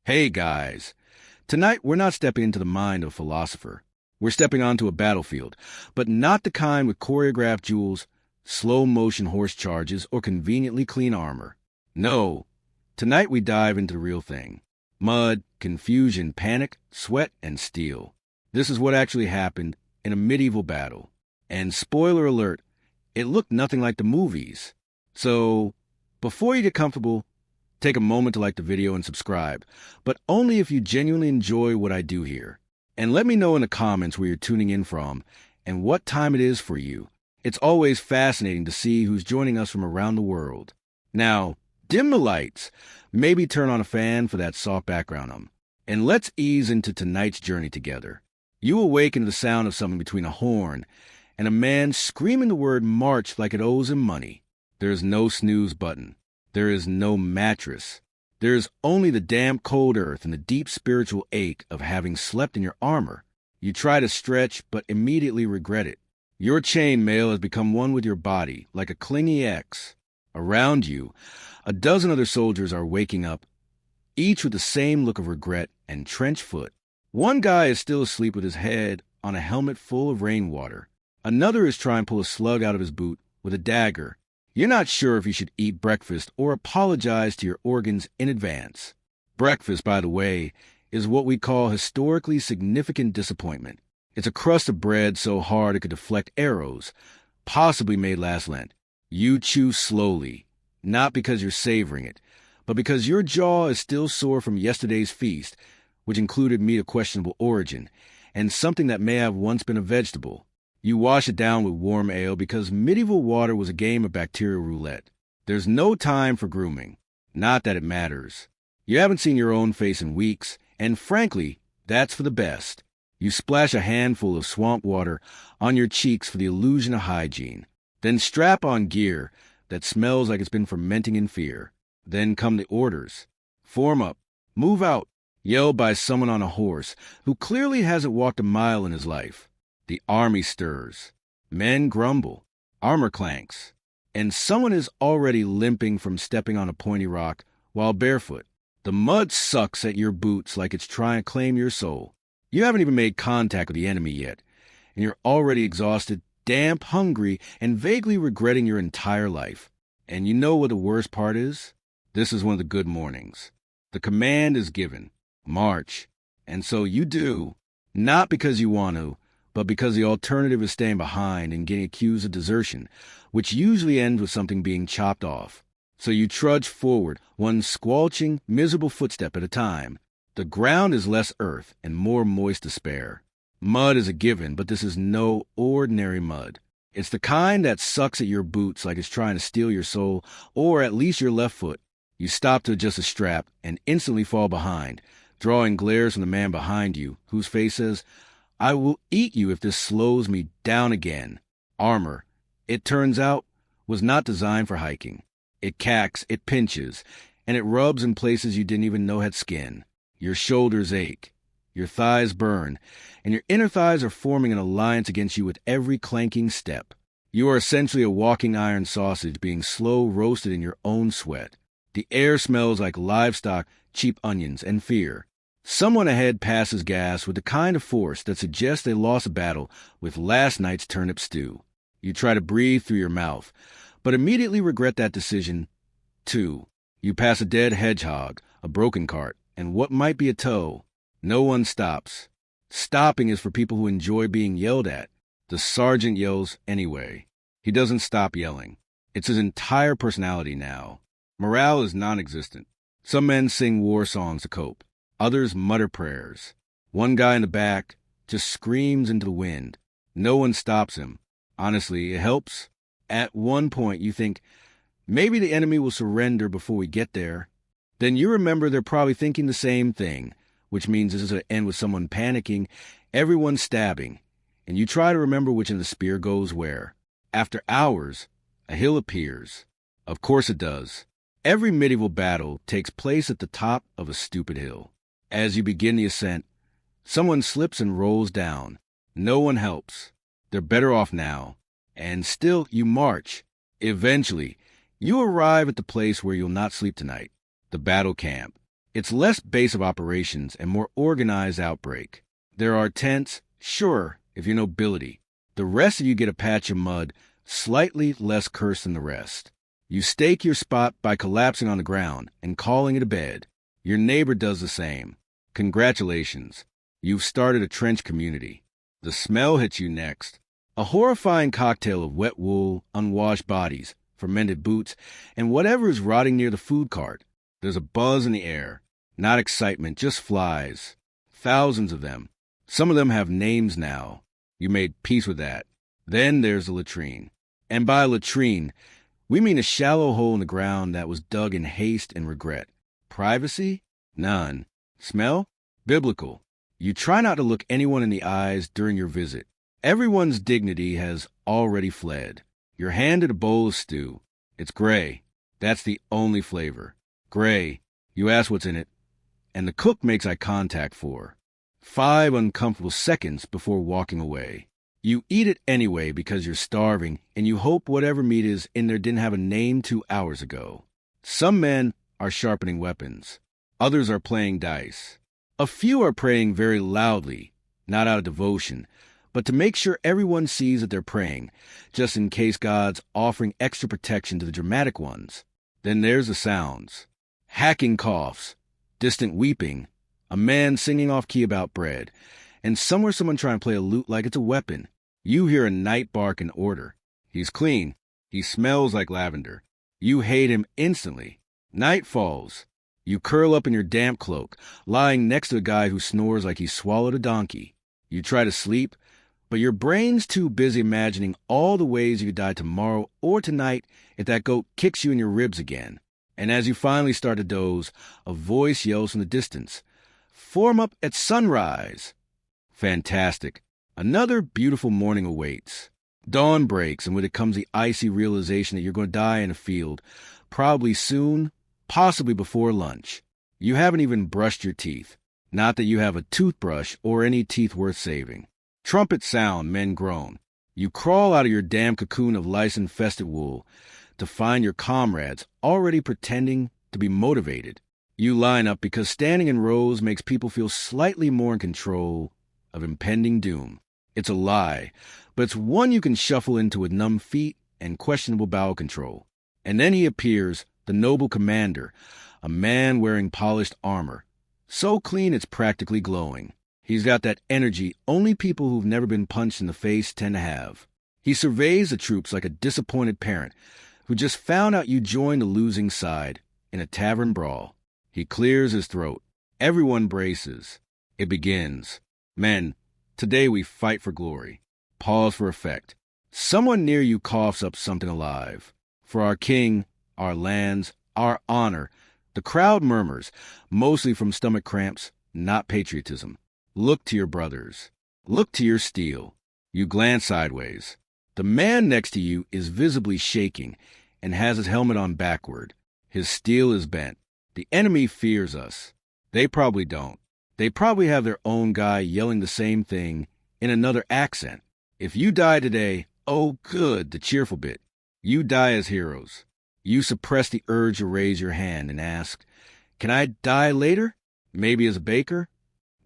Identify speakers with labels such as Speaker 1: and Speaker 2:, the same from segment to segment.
Speaker 1: Hey guys, tonight we're not stepping into the mind of a philosopher. We're stepping onto a battlefield, but not the kind with choreographed duels, slow-motion horse charges, or conveniently clean armor. No, tonight we dive into the real thing. Mud, confusion, panic, sweat, and steel. This is what actually happened in a medieval battle. And spoiler alert, it looked nothing like the movies. So, before you get comfortable, take a moment to like the video and subscribe, but only if you genuinely enjoy what I do here. And let me know in the comments where you're tuning in from and what time it is for you. It's always fascinating to see who's joining us from around the world. Now, dim the lights, maybe turn on a fan for that soft background and let's ease into tonight's journey together. You awaken to the sound of something between a horn and a man screaming the word march like it owes him money. There is no snooze button. There is no mattress. There is only the damp cold earth and the deep spiritual ache of having slept in your armor. You try to stretch, but immediately regret it. Your chainmail has become one with your body, like a clingy ex. Around you, a dozen other soldiers are waking up, each with the same look of regret and trench foot. One guy is still asleep with his head on a helmet full of rainwater. Another is trying to pull a slug out of his boot with a dagger. You're not sure if you should eat breakfast or apologize to your organs in advance. Breakfast, by the way, is what we call historically significant disappointment. It's a crust of bread so hard it could deflect arrows, possibly made last Lent. You chew slowly, not because you're savoring it, but because your jaw is still sore from yesterday's feast, which included meat of questionable origin, and something that may have once been a vegetable. You wash it down with warm ale because medieval water was a game of bacterial roulette. There's no time for grooming. Not that it matters. You haven't seen your own face in weeks, and frankly, that's for the best. You splash a handful of swamp water on your cheeks for the illusion of hygiene. Then strap on gear that smells like it's been fermenting in fear. Then come the orders. Form up. Move out. Yelled by someone on a horse who clearly hasn't walked a mile in his life. The army stirs. Men grumble. Armor clanks. And someone is already limping from stepping on a pointy rock while barefoot. The mud sucks at your boots like it's trying to claim your soul. You haven't even made contact with the enemy yet, and you're already exhausted, damp, hungry, and vaguely regretting your entire life. And you know what the worst part is? This is one of the good mornings. The command is given. March. And so you do. Not because you want to, but because the alternative is staying behind and getting accused of desertion, which usually ends with something being chopped off. So you trudge forward, one squelching, miserable footstep at a time. The ground is less earth and more moist despair. Mud is a given, but this is no ordinary mud. It's the kind that sucks at your boots like it's trying to steal your soul, or at least your left foot. You stop to adjust a strap and instantly fall behind, drawing glares from the man behind you, whose face says, "I will eat you if this slows me down again." Armor, it turns out, was not designed for hiking. It cacks, it pinches, and it rubs in places you didn't even know had skin. Your shoulders ache, your thighs burn, and your inner thighs are forming an alliance against you with every clanking step. You are essentially a walking iron sausage being slow roasted in your own sweat. The air smells like livestock, cheap onions, and fear. Someone ahead passes gas with the kind of force that suggests they lost a battle with last night's turnip stew. You try to breathe through your mouth, but immediately regret that decision, too. You pass a dead hedgehog, a broken cart, and what might be a toe. No one stops. Stopping is for people who enjoy being yelled at. The sergeant yells anyway. He doesn't stop yelling. It's his entire personality now. Morale is non-existent. Some men sing war songs to cope. Others mutter prayers. One guy in the back just screams into the wind. No one stops him. Honestly, it helps. At one point, you think, maybe the enemy will surrender before we get there. Then you remember they're probably thinking the same thing, which means this is going to end with someone panicking, everyone stabbing, and you try to remember which end of the spear goes where. After hours, a hill appears. Of course it does. Every medieval battle takes place at the top of a stupid hill. As you begin the ascent, someone slips and rolls down. No one helps. They're better off now. And still you march. Eventually, you arrive at the place where you'll not sleep tonight, the battle camp. It's less base of operations and more organized outbreak. There are tents, sure, if you're nobility. The rest of you get a patch of mud, slightly less cursed than the rest. You stake your spot by collapsing on the ground and calling it a bed. Your neighbor does the same. Congratulations. You've started a trench community. The smell hits you next. A horrifying cocktail of wet wool, unwashed bodies, fermented boots, and whatever is rotting near the food cart. There's a buzz in the air. Not excitement, just flies. Thousands of them. Some of them have names now. You made peace with that. Then there's the latrine. And by latrine, we mean a shallow hole in the ground that was dug in haste and regret. Privacy? None. Smell? Biblical. You try not to look anyone in the eyes during your visit. Everyone's dignity has already fled. You're handed a bowl of stew. It's gray. That's the only flavor. Gray. You ask what's in it, and the cook makes eye contact for 5 uncomfortable seconds before walking away. You eat it anyway because you're starving, and you hope whatever meat is in there didn't have a name 2 hours ago. Some men are sharpening weapons. Others are playing dice. A few are praying very loudly, not out of devotion, but to make sure everyone sees that they're praying, just in case God's offering extra protection to the dramatic ones. Then there's the sounds. Hacking coughs, distant weeping, a man singing off-key about bread, and somewhere someone trying to play a lute like it's a weapon. You hear a night bark in order. He's clean. He smells like lavender. You hate him instantly. Night falls. You curl up in your damp cloak, lying next to a guy who snores like he swallowed a donkey. You try to sleep, but your brain's too busy imagining all the ways you could die tomorrow or tonight if that goat kicks you in your ribs again. And as you finally start to doze, a voice yells from the distance, "Form up at sunrise." Fantastic. Another beautiful morning awaits. Dawn breaks, and with it comes the icy realization that you're going to die in a field, probably soon, possibly before lunch. You haven't even brushed your teeth. Not that you have a toothbrush or any teeth worth saving. Trumpets sound, men groan. You crawl out of your damn cocoon of lice-infested wool to find your comrades already pretending to be motivated. You line up because standing in rows makes people feel slightly more in control of impending doom. It's a lie, but it's one you can shuffle into with numb feet and questionable bowel control. And then he appears, the noble commander, a man wearing polished armor, so clean it's practically glowing. He's got that energy only people who've never been punched in the face tend to have. He surveys the troops like a disappointed parent who just found out you joined the losing side in a tavern brawl. He clears his throat. Everyone braces. It begins. Men, today we fight for glory. Pause for effect. Someone near you coughs up something alive. For our king, our lands, our honor. The crowd murmurs, mostly from stomach cramps, not patriotism. Look to your brothers. Look to your steel. You glance sideways. The man next to you is visibly shaking and has his helmet on backward. His steel is bent. The enemy fears us. They probably don't. They probably have their own guy yelling the same thing in another accent. If you die today, oh good, the cheerful bit. You die as heroes. You suppress the urge to raise your hand and ask, "Can I die later? Maybe as a baker?"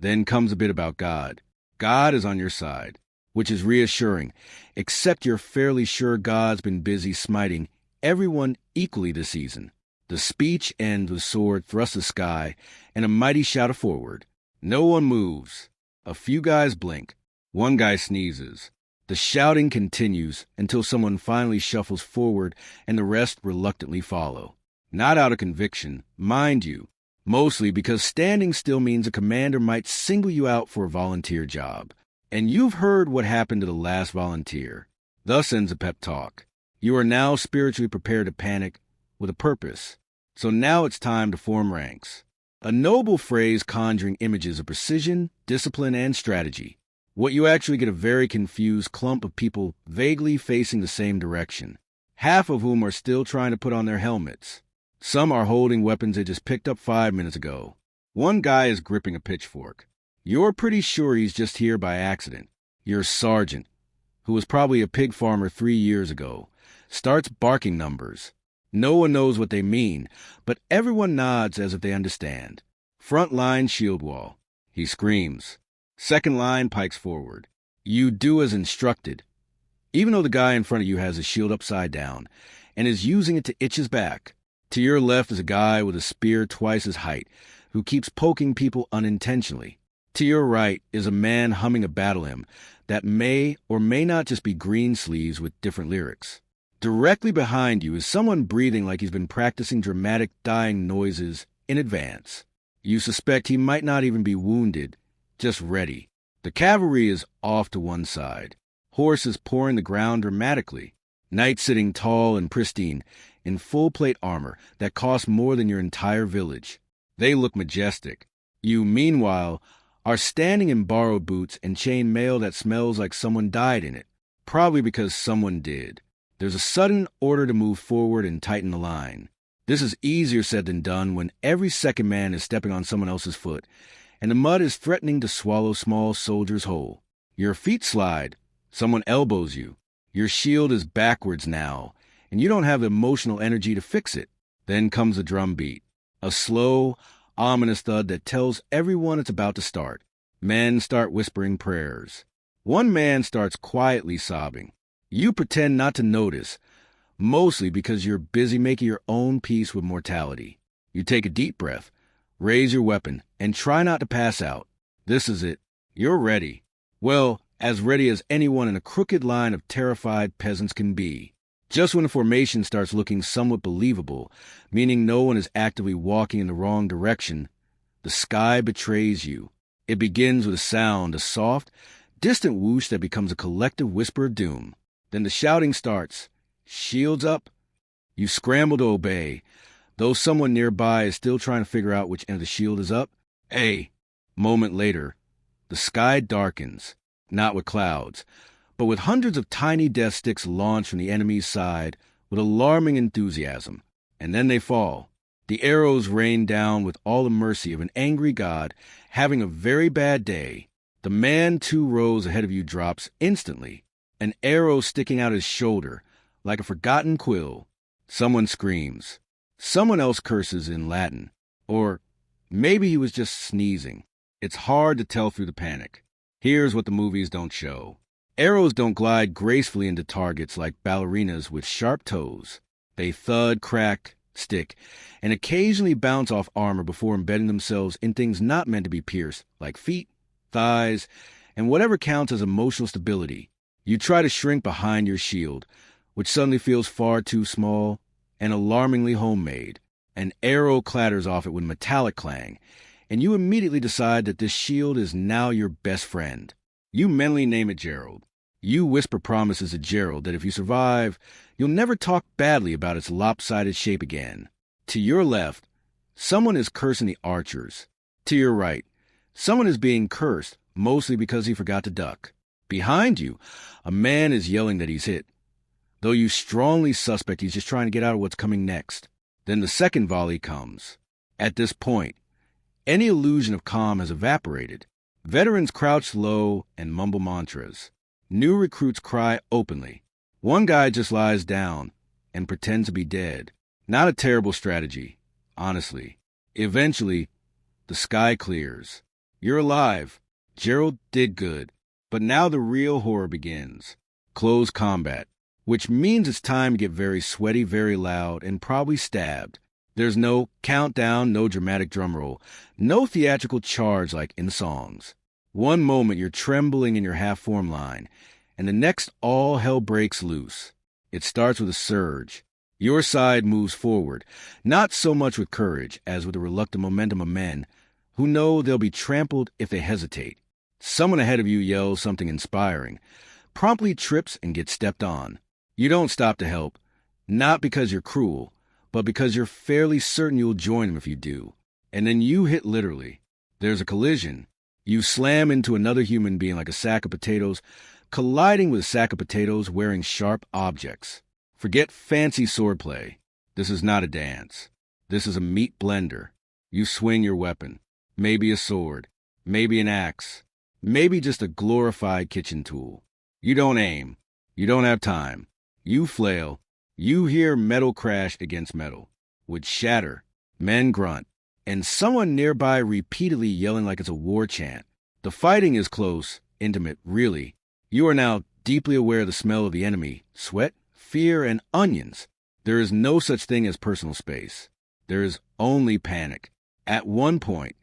Speaker 1: Then comes a bit about God. God is on your side, which is reassuring, except you're fairly sure God's been busy smiting everyone equally this season. The speech ends with sword thrust to sky and a mighty shout of forward. No one moves. A few guys blink. One guy sneezes. The shouting continues until someone finally shuffles forward and the rest reluctantly follow. Not out of conviction, mind you, mostly because standing still means a commander might single you out for a volunteer job. And you've heard what happened to the last volunteer. Thus ends a pep talk. You are now spiritually prepared to panic with a purpose. So now it's time to form ranks. A noble phrase conjuring images of precision, discipline, and strategy. What you actually get a very confused clump of people vaguely facing the same direction, half of whom are still trying to put on their helmets. Some are holding weapons they just picked up 5 minutes ago. One guy is gripping a pitchfork. You're pretty sure he's just here by accident. Your sergeant, who was probably a pig farmer 3 years ago, starts barking numbers. No one knows what they mean, but everyone nods as if they understand. Front line shield wall. He screams. Second line pikes forward. You do as instructed. Even though the guy in front of you has his shield upside down and is using it to itch his back, to your left is a guy with a spear twice his height who keeps poking people unintentionally. To your right is a man humming a battle hymn that may or may not just be green sleeves with different lyrics. Directly behind you is someone breathing like he's been practicing dramatic dying noises in advance. You suspect he might not even be wounded, just ready. The cavalry is off to one side. Horses pouring the ground dramatically. Knights sitting tall and pristine in full-plate armor that costs more than your entire village. They look majestic. You, meanwhile, are standing in borrowed boots and chain mail that smells like someone died in it, probably because someone did. There's a sudden order to move forward and tighten the line. This is easier said than done when every second man is stepping on someone else's foot, and the mud is threatening to swallow small soldiers whole. Your feet slide. Someone elbows you. Your shield is backwards now, and you don't have the emotional energy to fix it. Then comes the drum beat, a slow, ominous thud that tells everyone it's about to start. Men start whispering prayers. One man starts quietly sobbing. You pretend not to notice, mostly because you're busy making your own peace with mortality. You take a deep breath, raise your weapon, and try not to pass out. This is it. You're ready. Well, as ready as anyone in a crooked line of terrified peasants can be. Just when the formation starts looking somewhat believable, meaning no one is actively walking in the wrong direction, the sky betrays you. It begins with a sound, a soft, distant whoosh that becomes a collective whisper of doom. Then the shouting starts. Shields up. You scramble to obey, though someone nearby is still trying to figure out which end of the shield is up. Moment later, the sky darkens, not with clouds, but with hundreds of tiny death sticks launched from the enemy's side with alarming enthusiasm. And then they fall. The arrows rain down with all the mercy of an angry god having a very bad day. The man 2 rows ahead of you drops instantly, an arrow sticking out his shoulder like a forgotten quill. Someone screams. Someone else curses in Latin. Or maybe he was just sneezing. It's hard to tell through the panic. Here's what the movies don't show. Arrows don't glide gracefully into targets like ballerinas with sharp toes. They thud, crack, stick, and occasionally bounce off armor before embedding themselves in things not meant to be pierced, like feet, thighs, and whatever counts as emotional stability. You try to shrink behind your shield, which suddenly feels far too small and alarmingly homemade. An arrow clatters off it with metallic clang, and you immediately decide that this shield is now your best friend. You mentally name it Gerald. You whisper promises to Gerald that if you survive, you'll never talk badly about its lopsided shape again. To your left, someone is cursing the archers. To your right, someone is being cursed, mostly because he forgot to duck. Behind you, a man is yelling that he's hit, though you strongly suspect he's just trying to get out of what's coming next. Then the second volley comes. At this point, any illusion of calm has evaporated. Veterans crouch low and mumble mantras. New recruits cry openly. One guy just lies down and pretends to be dead. Not a terrible strategy, honestly. Eventually, the sky clears. You're alive. Gerald did good. But now the real horror begins. Close combat, which means it's time to get very sweaty, very loud, and probably stabbed. There's no countdown, no dramatic drum roll, no theatrical charge like in songs. One moment you're trembling in your half-form line, and the next all hell breaks loose. It starts with a surge. Your side moves forward, not so much with courage as with the reluctant momentum of men who know they'll be trampled if they hesitate. Someone ahead of you yells something inspiring, promptly trips and gets stepped on. You don't stop to help, not because you're cruel, but because you're fairly certain you'll join them if you do. And then you hit literally. There's a collision. You slam into another human being like a sack of potatoes, colliding with a sack of potatoes wearing sharp objects. Forget fancy swordplay. This is not a dance. This is a meat blender. You swing your weapon. Maybe a sword. Maybe an axe. Maybe just a glorified kitchen tool. You don't aim. You don't have time. You flail. You hear metal crash against metal. Wood shatter. Men grunt. and someone nearby repeatedly yelling like it's a war chant. The fighting is close, intimate, really. You are now deeply aware of the smell of the enemy, sweat, fear, and onions. There is no such thing as personal space. There is only panic. At one point,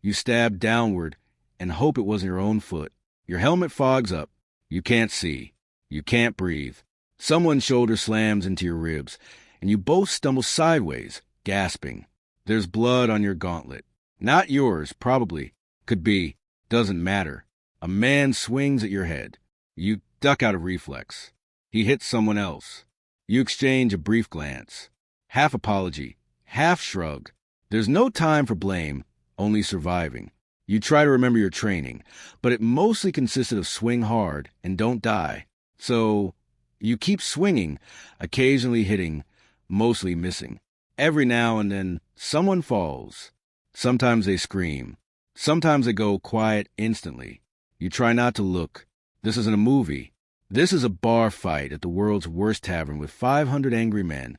Speaker 1: you stab downward and hope it wasn't your own foot. Your helmet fogs up. You can't see. You can't breathe. Someone's shoulder slams into your ribs, and you both stumble sideways, gasping. There's blood on your gauntlet. Not yours, probably. Could be. Doesn't matter. A man swings at your head. You duck out of reflex. He hits someone else. You exchange a brief glance. Half apology, half shrug. There's no time for blame, only surviving. You try to remember your training, but it mostly consisted of swing hard and don't die. So you keep swinging, occasionally hitting, mostly missing. Every now and then, someone falls. Sometimes they scream. Sometimes they go quiet instantly. You try not to look. This isn't a movie. This is a bar fight at the world's worst tavern with 500 angry men,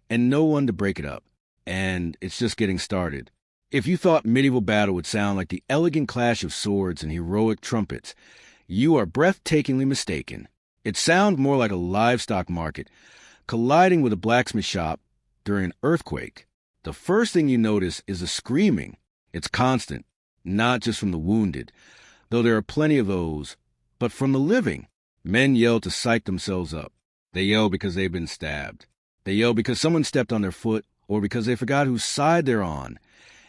Speaker 1: and no one to break it up. And it's just getting started. If you thought medieval battle would sound like the elegant clash of swords and heroic trumpets, you are breathtakingly mistaken. It sounds more like a livestock market colliding with a blacksmith shop during an earthquake. The first thing you notice is the screaming. It's constant, not just from the wounded, though there are plenty of those, but from the living. Men yell to psych themselves up. They yell because they've been stabbed. They yell because someone stepped on their foot or because they forgot whose side they're on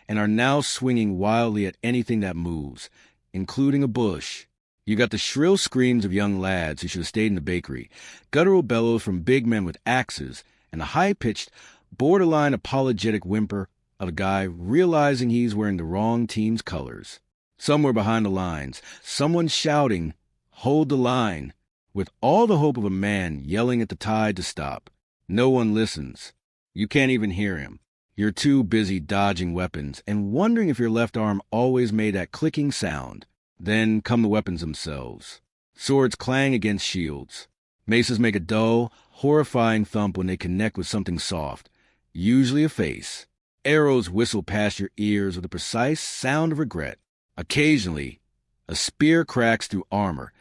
Speaker 1: and are now swinging wildly at anything that moves, including a bush. You got the shrill screams of young lads who should have stayed in the bakery, guttural bellows from big men with axes, and a high-pitched, borderline apologetic whimper of a guy realizing he's wearing the wrong team's colors. Somewhere behind the lines, someone shouting, "Hold the line," with all the hope of a man yelling at the tide to stop. No one listens. You can't even hear him. You're too busy dodging weapons and wondering if your left arm always made that clicking sound. Then come the weapons themselves. Swords clang against shields. Maces make a dull, horrifying thump when they connect with something soft, usually a face. Arrows whistle past your ears with a precise sound of regret. Occasionally, a spear cracks through armor,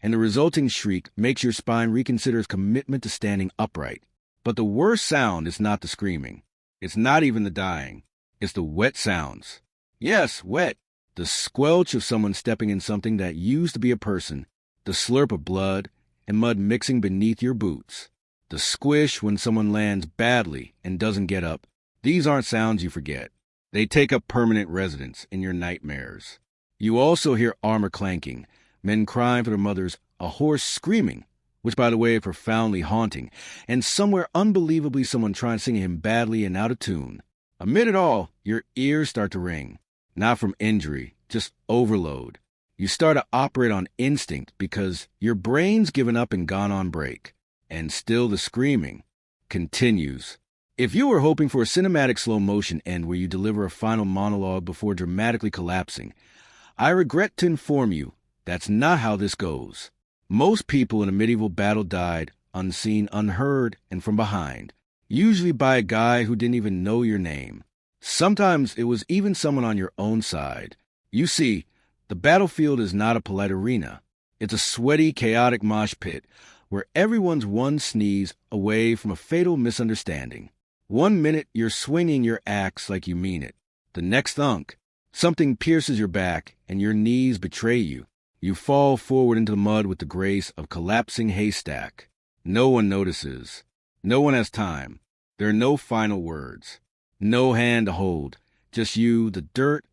Speaker 1: and the resulting shriek makes your spine reconsider its commitment to standing upright. But the worst sound is not the screaming. It's not even the dying. It's the wet sounds. Yes, wet. The squelch of someone stepping in something that used to be a person. The slurp of blood and mud mixing beneath your boots. The squish when someone lands badly and doesn't get up. These aren't sounds you forget. They take up permanent residence in your nightmares. You also hear armor clanking, men crying for their mothers, a horse screaming, which, by the way, is profoundly haunting, and somewhere unbelievably someone trying to sing him badly and out of tune. Amid it all, your ears start to ring. Not from injury, just overload. You start to operate on instinct because your brain's given up and gone on break. And still the screaming continues. If you were hoping for a cinematic slow-motion end where you deliver a final monologue before dramatically collapsing, I regret to inform you that's not how this goes. Most people in a medieval battle died unseen, unheard, and from behind, usually by a guy who didn't even know your name. Sometimes it was even someone on your own side. You see, the battlefield is not a polite arena. It's a sweaty, chaotic mosh pit where everyone's one sneeze away from a fatal misunderstanding. 1 minute you're swinging your axe like you mean it. The next thunk, something pierces your back and your knees betray you. You fall forward into the mud with the grace of collapsing haystack. No one notices. No one has time. There are no final words. No hand to hold. Just you, the dirt,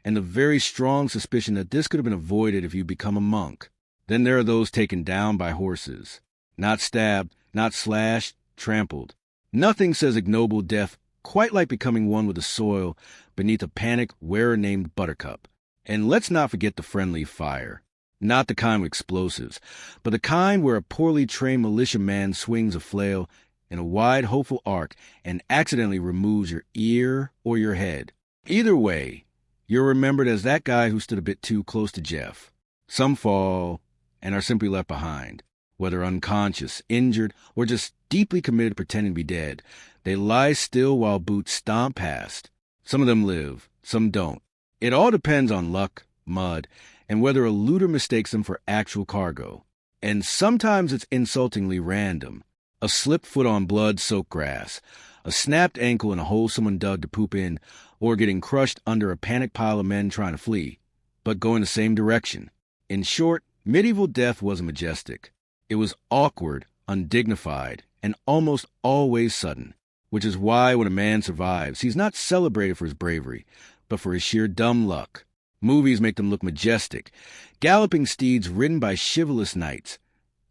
Speaker 1: and the very strong suspicion that this could have been avoided if you become a monk. Then there are those taken down by horses. Not stabbed, not slashed, trampled. Nothing says ignoble death quite like becoming one with the soil beneath a panicked wearer named Buttercup. And let's not forget the friendly fire. Not the kind with explosives, but the kind where a poorly trained militiaman swings a flail in a wide, hopeful arc and accidentally removes your ear or your head. Either way, you're remembered as that guy who stood a bit too close to Jeff. Some fall and are simply left behind. Whether unconscious, injured, or just deeply committed to pretending to be dead, they lie still while boots stomp past. Some of them live, some don't. It all depends on luck, mud, and whether a looter mistakes them for actual cargo. And sometimes it's insultingly random. A slipped foot on blood-soaked grass, a snapped ankle in a hole someone dug to poop in, or getting crushed under a panicked pile of men trying to flee, but going the same direction. In short, medieval death wasn't majestic. It was awkward, undignified, and almost always sudden, which is why when a man survives, he's not celebrated for his bravery, but for his sheer dumb luck. Movies make them look majestic, galloping steeds ridden by chivalrous knights,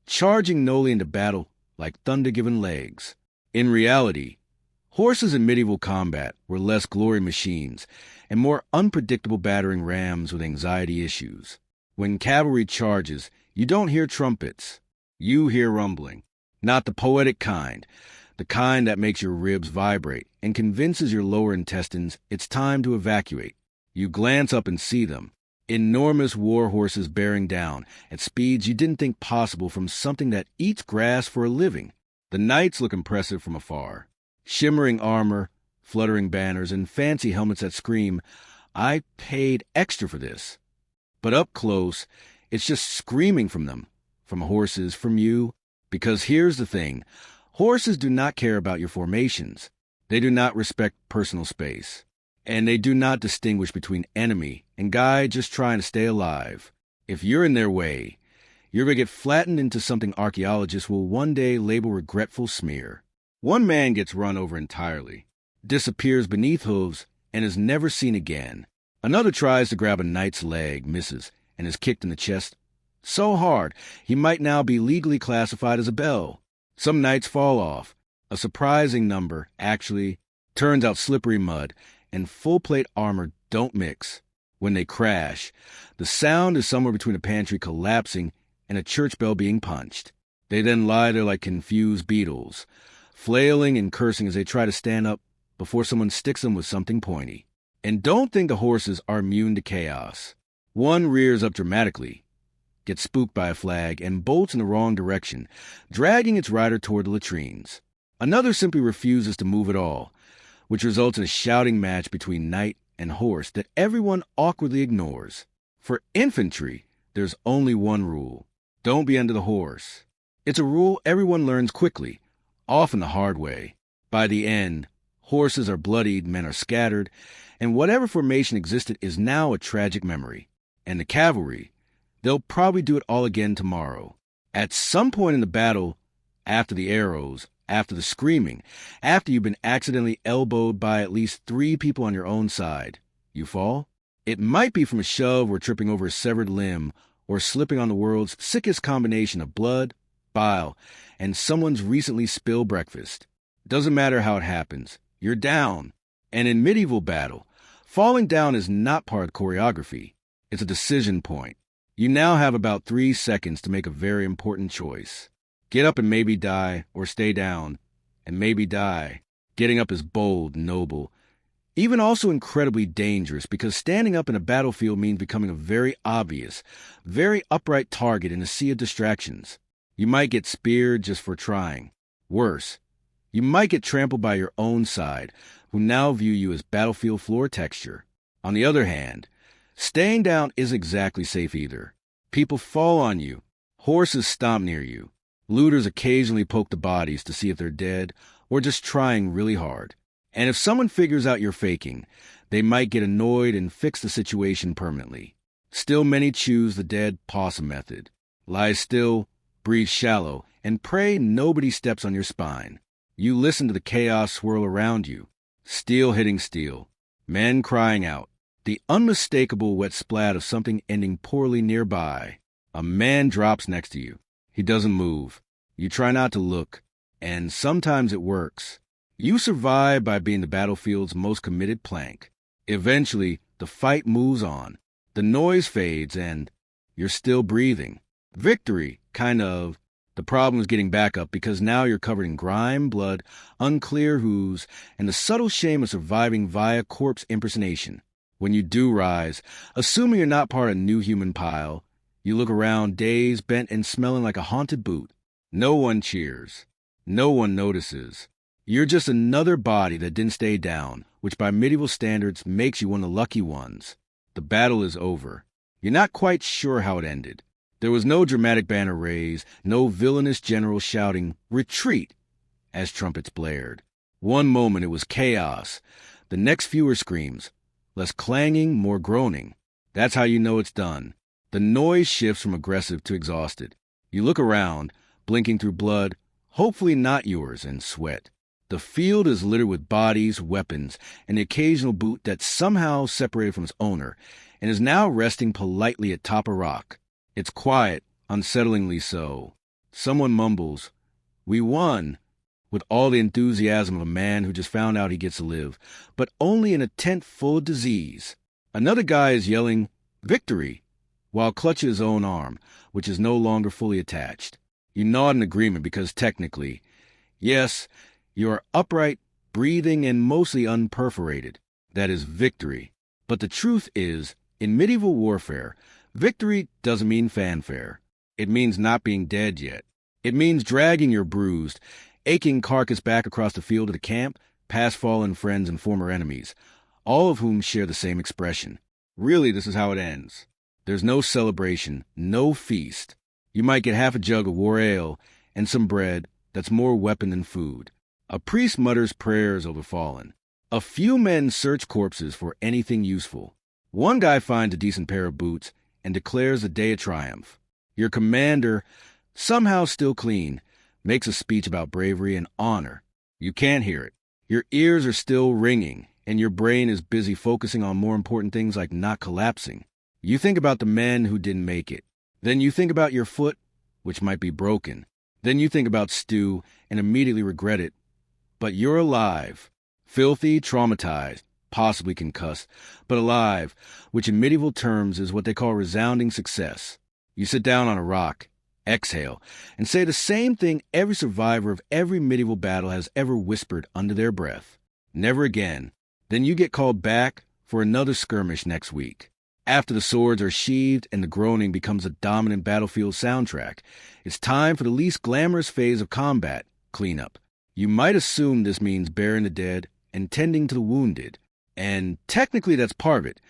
Speaker 1: charging nobly into battle like thunder-given legs. In reality, horses in medieval combat were less glory machines and more unpredictable battering rams with anxiety issues. When cavalry charges, you don't hear trumpets. You hear rumbling. Not the poetic kind, the kind that makes your ribs vibrate and convinces your lower intestines it's time to evacuate. You glance up and see them, enormous war horses bearing down at speeds you didn't think possible from something that eats grass for a living. The knights look impressive from afar. Shimmering armor, fluttering banners, and fancy helmets that scream, "I paid extra for this." But up close, it's just screaming from them, from horses, from you. Because here's the thing, horses do not care about your formations. They do not respect personal space. And they do not distinguish between enemy and guy just trying to stay alive. If you're in their way, you're going to get flattened into something archaeologists will one day label regretful smear. One man gets run over entirely, disappears beneath hooves, and is never seen again. Another tries to grab a knight's leg, misses, and is kicked in the chest so hard he might now be legally classified as a belle. Some knights fall off. A surprising number, actually, turns out slippery mud and full-plate armor don't mix. When they crash, the sound is somewhere between a pantry collapsing and a church bell being punched. They then lie there like confused beetles, flailing and cursing as they try to stand up before someone sticks them with something pointy. And don't think the horses are immune to chaos. One rears up dramatically, gets spooked by a flag, and bolts in the wrong direction, dragging its rider toward the latrines. Another simply refuses to move at all, which results in a shouting match between knight and horse that everyone awkwardly ignores. For infantry, there's only one rule. Don't be under the horse. It's a rule everyone learns quickly, often the hard way. By the end, horses are bloodied, men are scattered, and whatever formation existed is now a tragic memory. And the cavalry, they'll probably do it all again tomorrow. At some point in the battle, after the arrows, after the screaming, after you've been accidentally elbowed by at least 3 people on your own side, you fall? It might be from a shove or tripping over a severed limb or slipping on the world's sickest combination of blood, bile, and someone's recently spilled breakfast. Doesn't matter how it happens. You're down. And in medieval battle, falling down is not part of choreography. It's a decision point. You now have about 3 seconds to make a very important choice. Get up and maybe die, or stay down, and maybe die. Getting up is bold, noble, even also incredibly dangerous, because standing up in a battlefield means becoming a very obvious, very upright target in a sea of distractions. You might get speared just for trying. Worse, you might get trampled by your own side, who now view you as battlefield floor texture. On the other hand, staying down isn't exactly safe either. People fall on you. Horses stomp near you. Looters occasionally poke the bodies to see if they're dead or just trying really hard. And if someone figures out you're faking, they might get annoyed and fix the situation permanently. Still, many choose the dead possum method. Lie still, breathe shallow, and pray nobody steps on your spine. You listen to the chaos swirl around you. Steel hitting steel. Men crying out. The unmistakable wet splat of something ending poorly nearby. A man drops next to you. He doesn't move. You try not to look, and sometimes it works. You survive by being the battlefield's most committed plank. Eventually, the fight moves on. The noise fades, and you're still breathing. Victory, kind of. The problem is getting back up, because now you're covered in grime, blood, unclear who's, and the subtle shame of surviving via corpse impersonation. When you do rise, assuming you're not part of a new human pile, you look around, dazed, bent, and smelling like a haunted boot. No one cheers. No one notices. You're just another body that didn't stay down, which by medieval standards makes you one of the lucky ones. The battle is over. You're not quite sure how it ended. There was no dramatic banner raised, no villainous general shouting, "Retreat!" as trumpets blared. One moment it was chaos. The next fewer screams. Less clanging, more groaning. That's how you know it's done. The noise shifts from aggressive to exhausted. You look around, blinking through blood, hopefully not yours, and sweat. The field is littered with bodies, weapons, and the occasional boot that's somehow separated from its owner and is now resting politely atop a rock. It's quiet, unsettlingly so. Someone mumbles, "We won," with all the enthusiasm of a man who just found out he gets to live, but only in a tent full of disease. Another guy is yelling, "Victory," while clutching his own arm, which is no longer fully attached. You nod in agreement because technically, yes, you are upright, breathing, and mostly unperforated. That is victory. But the truth is, in medieval warfare, victory doesn't mean fanfare. It means not being dead yet. It means dragging your bruised, aching carcass back across the field of the camp, past fallen friends and former enemies, all of whom share the same expression. Really, this is how it ends. There's no celebration, no feast. You might get half a jug of war ale and some bread that's more weapon than food. A priest mutters prayers over fallen. A few men search corpses for anything useful. One guy finds a decent pair of boots and declares a day of triumph. Your commander, somehow still clean, makes a speech about bravery and honor. You can't hear it. Your ears are still ringing, and your brain is busy focusing on more important things like not collapsing. You think about the men who didn't make it. Then you think about your foot, which might be broken. Then you think about stew and immediately regret it. But you're alive. Filthy, traumatized, possibly concussed, but alive, which in medieval terms is what they call resounding success. You sit down on a rock, exhale, and say the same thing every survivor of every medieval battle has ever whispered under their breath. Never again. Then you get called back for another skirmish next week. After the swords are sheathed and the groaning becomes a dominant battlefield soundtrack, it's time for the least glamorous phase of combat, cleanup. You might assume this means burying the dead and tending to the wounded. And technically that's part of it,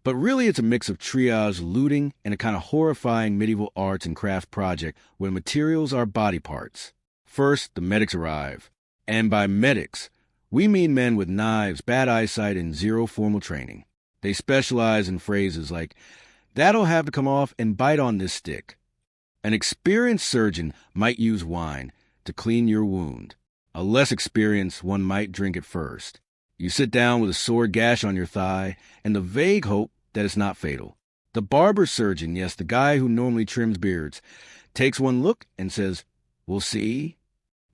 Speaker 1: but really it's a mix of triage looting and a kind of horrifying medieval arts and crafts project where materials are body parts. First, the medics arrive. And by medics, we mean men with knives, bad eyesight, and zero formal training. They specialize in phrases like, "That'll have to come off and bite on this stick." An experienced surgeon might use wine to clean your wound. A less experienced one might drink it first. You sit down with a sore gash on your thigh and the vague hope that it's not fatal. The barber surgeon, yes, the guy who normally trims beards, takes one look and says, "We'll see."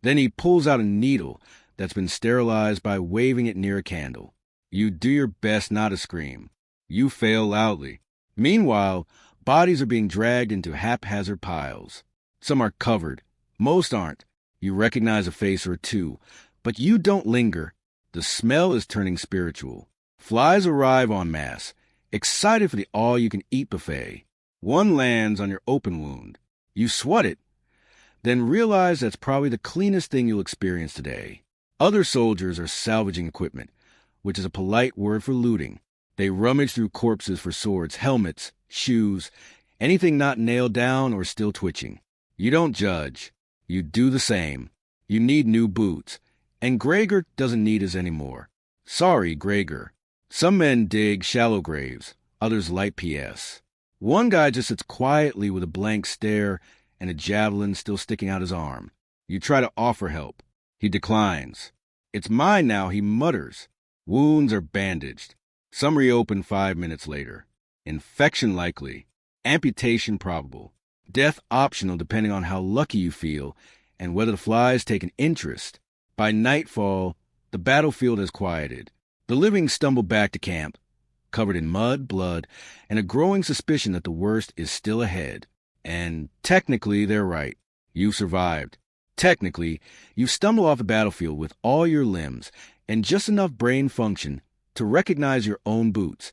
Speaker 1: Then he pulls out a needle that's been sterilized by waving it near a candle. You do your best not to scream. You fail loudly. Meanwhile, bodies are being dragged into haphazard piles. Some are covered. Most aren't. You recognize a face or two, but you don't linger. The smell is turning spiritual. Flies arrive en masse, excited for the all-you-can-eat buffet. One lands on your open wound. You swat it, then realize that's probably the cleanest thing you'll experience today. Other soldiers are salvaging equipment, which is a polite word for looting. They rummage through corpses for swords, helmets, shoes, anything not nailed down or still twitching. You don't judge. You do the same. You need new boots. And Gregor doesn't need his anymore. Sorry, Gregor. Some men dig shallow graves, others light PS. One guy just sits quietly with a blank stare and a javelin still sticking out his arm. You try to offer help. He declines. "It's mine now," he mutters. Wounds are bandaged. Some reopen 5 minutes later. Infection likely. Amputation probable. Death optional depending on how lucky you feel and whether the flies take an interest. By nightfall, the battlefield has quieted. The living stumble back to camp, covered in mud, blood, and a growing suspicion that the worst is still ahead. And technically, they're right. You've survived. Technically, you stumble off the battlefield with all your limbs and just enough brain function to recognize your own boots,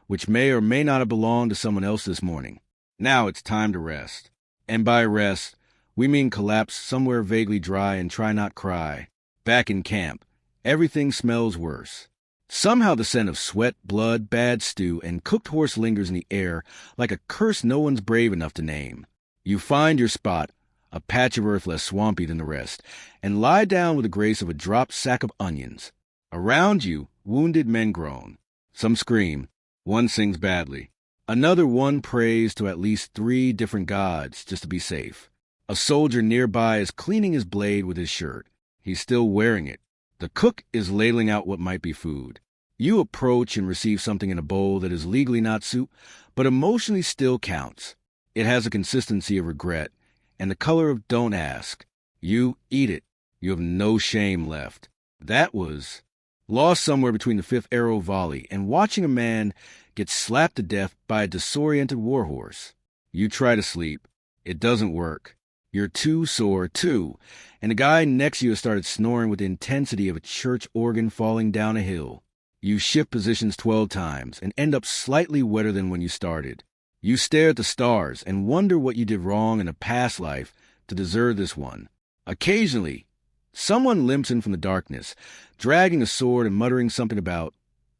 Speaker 1: which may or may not have belonged to someone else this morning. Now it's time to rest. And by rest, we mean collapse somewhere vaguely dry and try not cry. Back in camp, everything smells worse. Somehow the scent of sweat, blood, bad stew, and cooked horse lingers in the air like a curse no one's brave enough to name. You find your spot, a patch of earth less swampy than the rest, and lie down with the grace of a dropped sack of onions. Around you, wounded men groan. Some scream. One sings badly. Another one prays to at least 3 different gods just to be safe. A soldier nearby is cleaning his blade with his shirt. He's still wearing it. The cook is ladling out what might be food. You approach and receive something in a bowl that is legally not soup, but emotionally still counts. It has a consistency of regret and the color of don't ask. You eat it. You have no shame left. That was lost somewhere between the 5th arrow volley and watching a man get slapped to death by a disoriented warhorse. You try to sleep. It doesn't work. You're too sore, too, and the guy next to you has started snoring with the intensity of a church organ falling down a hill. You shift positions 12 times and end up slightly wetter than when you started. You stare at the stars and wonder what you did wrong in a past life to deserve this one. Occasionally, someone limps in from the darkness, dragging a sword and muttering something about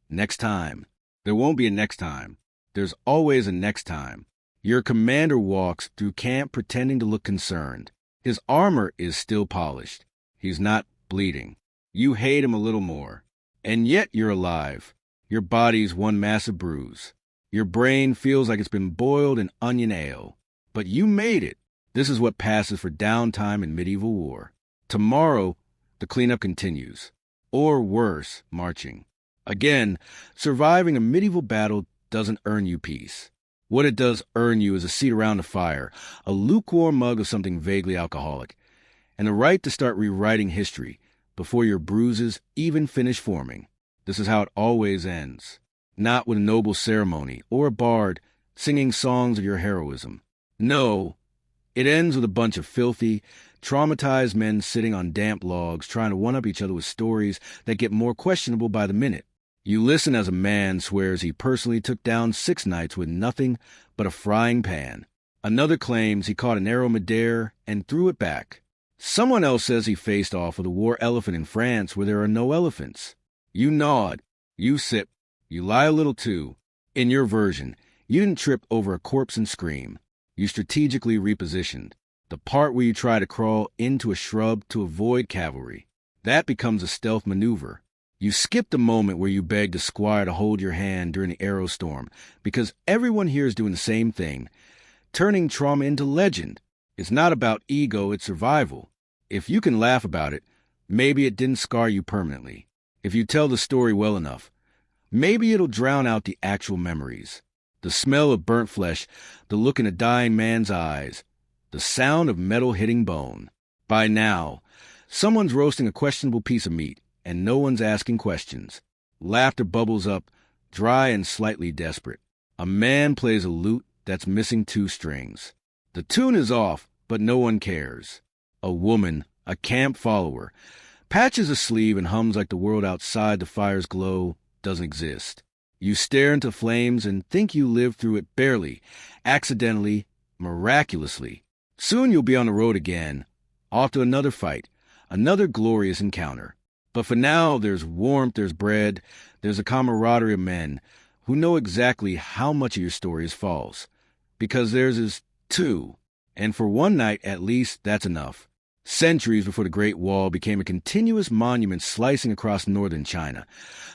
Speaker 1: next time. There won't be a next time. There's always a next time. Your commander walks through camp pretending to look concerned. His armor is still polished. He's not bleeding. You hate him a little more. And yet you're alive. Your body's one massive bruise. Your brain feels like it's been boiled in onion ale. But you made it. This is what passes for downtime in medieval war. Tomorrow, the cleanup continues. Or worse, marching. Again, surviving a medieval battle doesn't earn you peace. What it does earn you is a seat around the fire, a lukewarm mug of something vaguely alcoholic, and the right to start rewriting history before your bruises even finish forming. This is how it always ends. Not with a noble ceremony or a bard singing songs of your heroism. No, it ends with a bunch of filthy, traumatized men sitting on damp logs trying to one-up each other with stories that get more questionable by the minute. You listen as a man swears he personally took down 6 knights with nothing but a frying pan. Another claims he caught an arrow midair and threw it back. Someone else says he faced off with a war elephant in France where there are no elephants. You nod. You sip. You lie a little too. In your version, you didn't trip over a corpse and scream. You strategically repositioned. The part where you try to crawl into a shrub to avoid cavalry. That becomes a stealth maneuver. You skip the moment where you beg the squire to hold your hand during the arrow storm, because everyone here is doing the same thing, turning trauma into legend. It's not about ego, it's survival. If you can laugh about it, maybe it didn't scar you permanently. If you tell the story well enough, maybe it'll drown out the actual memories. The smell of burnt flesh, the look in a dying man's eyes, the sound of metal hitting bone. By now, someone's roasting a questionable piece of meat, and no one's asking questions. Laughter bubbles up, dry and slightly desperate. A man plays a lute that's missing 2 strings. The tune is off, but no one cares. A woman, a camp follower, patches a sleeve and hums like the world outside the fire's glow doesn't exist. You stare into flames and think you lived through it barely, accidentally, miraculously. Soon you'll be on the road again, off to another fight, another glorious encounter. But for now, there's warmth, there's bread, there's a camaraderie of men who know exactly how much of your story is false. Because theirs is too. And for one night, at least, that's enough. Centuries before the Great Wall became a continuous monument slicing across northern China,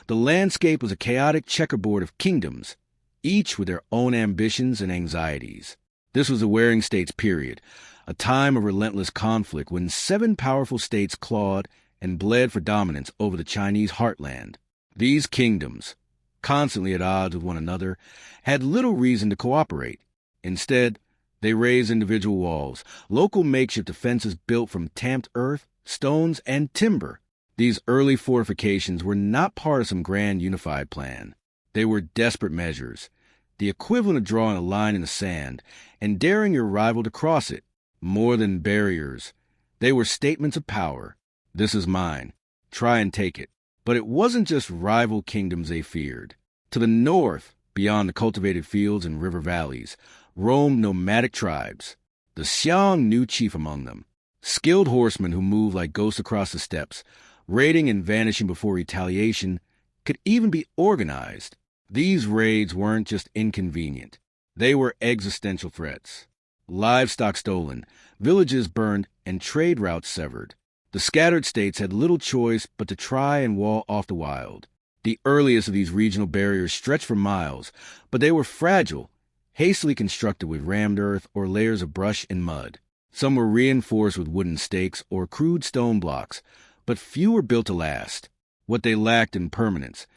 Speaker 1: the landscape was a chaotic checkerboard of kingdoms, each with their own ambitions and anxieties. This was the Warring States period, a time of relentless conflict when 7 powerful states clawed and bled for dominance over the Chinese heartland. These kingdoms, constantly at odds with one another, had little reason to cooperate. Instead, they raised individual walls, local makeshift defenses built from tamped earth, stones, and timber. These early fortifications were not part of some grand unified plan. They were desperate measures, the equivalent of drawing a line in the sand and daring your rival to cross it. More than barriers, they were statements of power. This is mine. Try and take it. But it wasn't just rival kingdoms they feared. To the north, beyond the cultivated fields and river valleys, roamed nomadic tribes. The Xiang knew chief among them. Skilled horsemen who moved like ghosts across the steppes, Raiding and vanishing before retaliation could even be organized. These raids weren't just inconvenient. They were existential threats. Livestock stolen, villages burned, and trade routes severed. The scattered states had little choice but to try and wall off the wild. The earliest of these regional barriers stretched for miles, but they were fragile, hastily constructed with rammed earth or layers of brush and mud. Some were reinforced with wooden stakes or crude stone blocks, but few were built to last. What they lacked in permanence,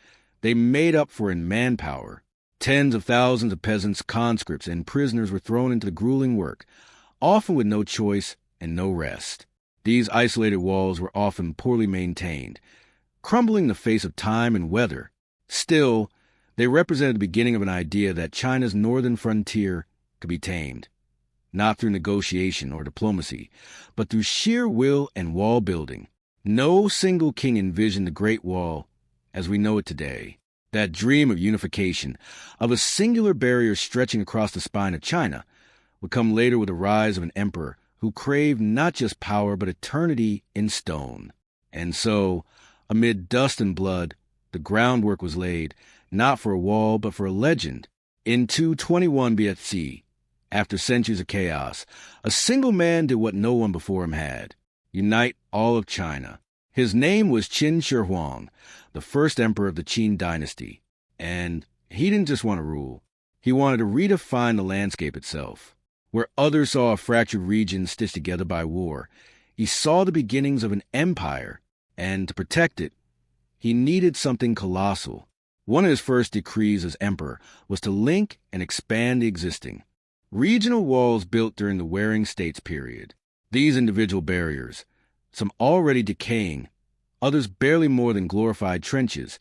Speaker 1: they made up for in manpower. Tens of thousands of peasants, conscripts, and prisoners were thrown into the grueling work, often with no choice and no rest. These isolated walls were often poorly maintained, crumbling in the face of time and weather. Still, they represented the beginning of an idea that China's northern frontier could be tamed, not through negotiation or diplomacy, but through sheer will and wall building. No single king envisioned the Great Wall as we know it today. That dream of unification, of a singular barrier stretching across the spine of China, would come later with the rise of an emperor who craved not just power but eternity in stone. And so, amid dust and blood, the groundwork was laid, not for a wall but for a legend. In 221 BC, after centuries of chaos, a single man did what no one before him had: unite all of China. His name was Qin Shi Huang, the first emperor of the Qin dynasty. And he didn't just want to rule. He wanted to redefine the landscape itself. Where others saw a fractured region stitched together by war, he saw the beginnings of an empire, and to protect it, he needed something colossal. One of his first decrees as emperor was to link and expand the existing regional walls built during the Warring States period. These individual barriers, some already decaying, others barely more than glorified trenches,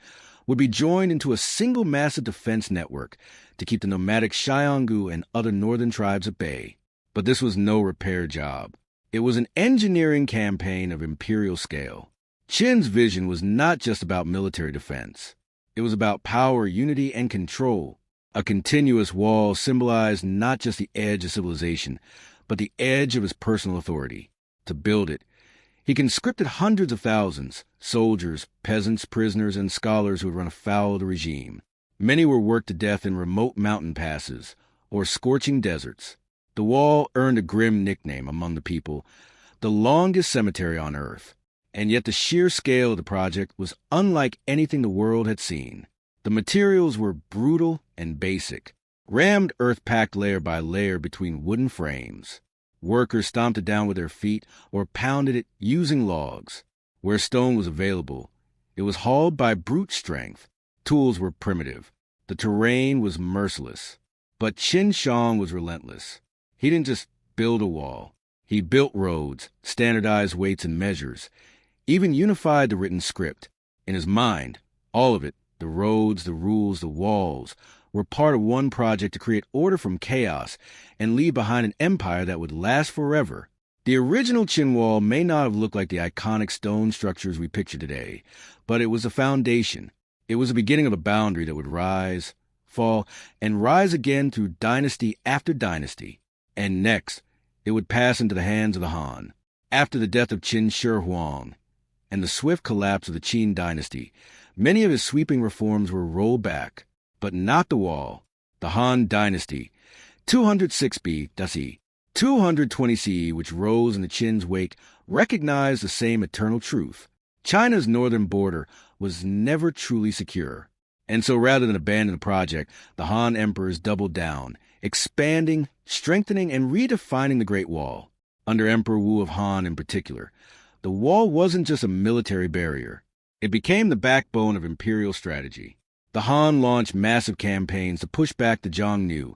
Speaker 1: would be joined into a single massive defense network to keep the nomadic Xiongnu and other northern tribes at bay. But this was no repair job. It was an engineering campaign of imperial scale. Qin's vision was not just about military defense. It was about power, unity, and control. A continuous wall symbolized not just the edge of civilization, but the edge of his personal authority. To build it, he conscripted hundreds of thousands, soldiers, peasants, prisoners, and scholars who would run afoul of the regime. Many were worked to death in remote mountain passes or scorching deserts. The wall earned a grim nickname among the people, the longest cemetery on earth. And yet the sheer scale of the project was unlike anything the world had seen. The materials were brutal and basic, rammed earth packed layer by layer between wooden frames. Workers stomped it down with their feet or pounded it using logs. Where stone was available, it was hauled by brute strength. Tools were primitive. The terrain was merciless. But Qin Shang was relentless. He didn't just build a wall. He built roads, standardized weights and measures, even unified the written script. In his mind, all of it, the roads, the rules, the walls, were part of one project to create order from chaos and leave behind an empire that would last forever. The original Qin Wall may not have looked like the iconic stone structures we picture today, but it was a foundation. It was the beginning of a boundary that would rise, fall, and rise again through dynasty after dynasty. And next, it would pass into the hands of the Han. After the death of Qin Shi Huang and the swift collapse of the Qin dynasty, many of his sweeping reforms were rolled back. But not the wall. The Han dynasty, 206 BC, 220 CE, which rose in the Qin's wake, recognized the same eternal truth. China's northern border was never truly secure. And so rather than abandon the project, the Han emperors doubled down, expanding, strengthening, and redefining the Great Wall. Under Emperor Wu of Han in particular, the wall wasn't just a military barrier. It became the backbone of imperial strategy. The Han launched massive campaigns to push back the Xiongnu,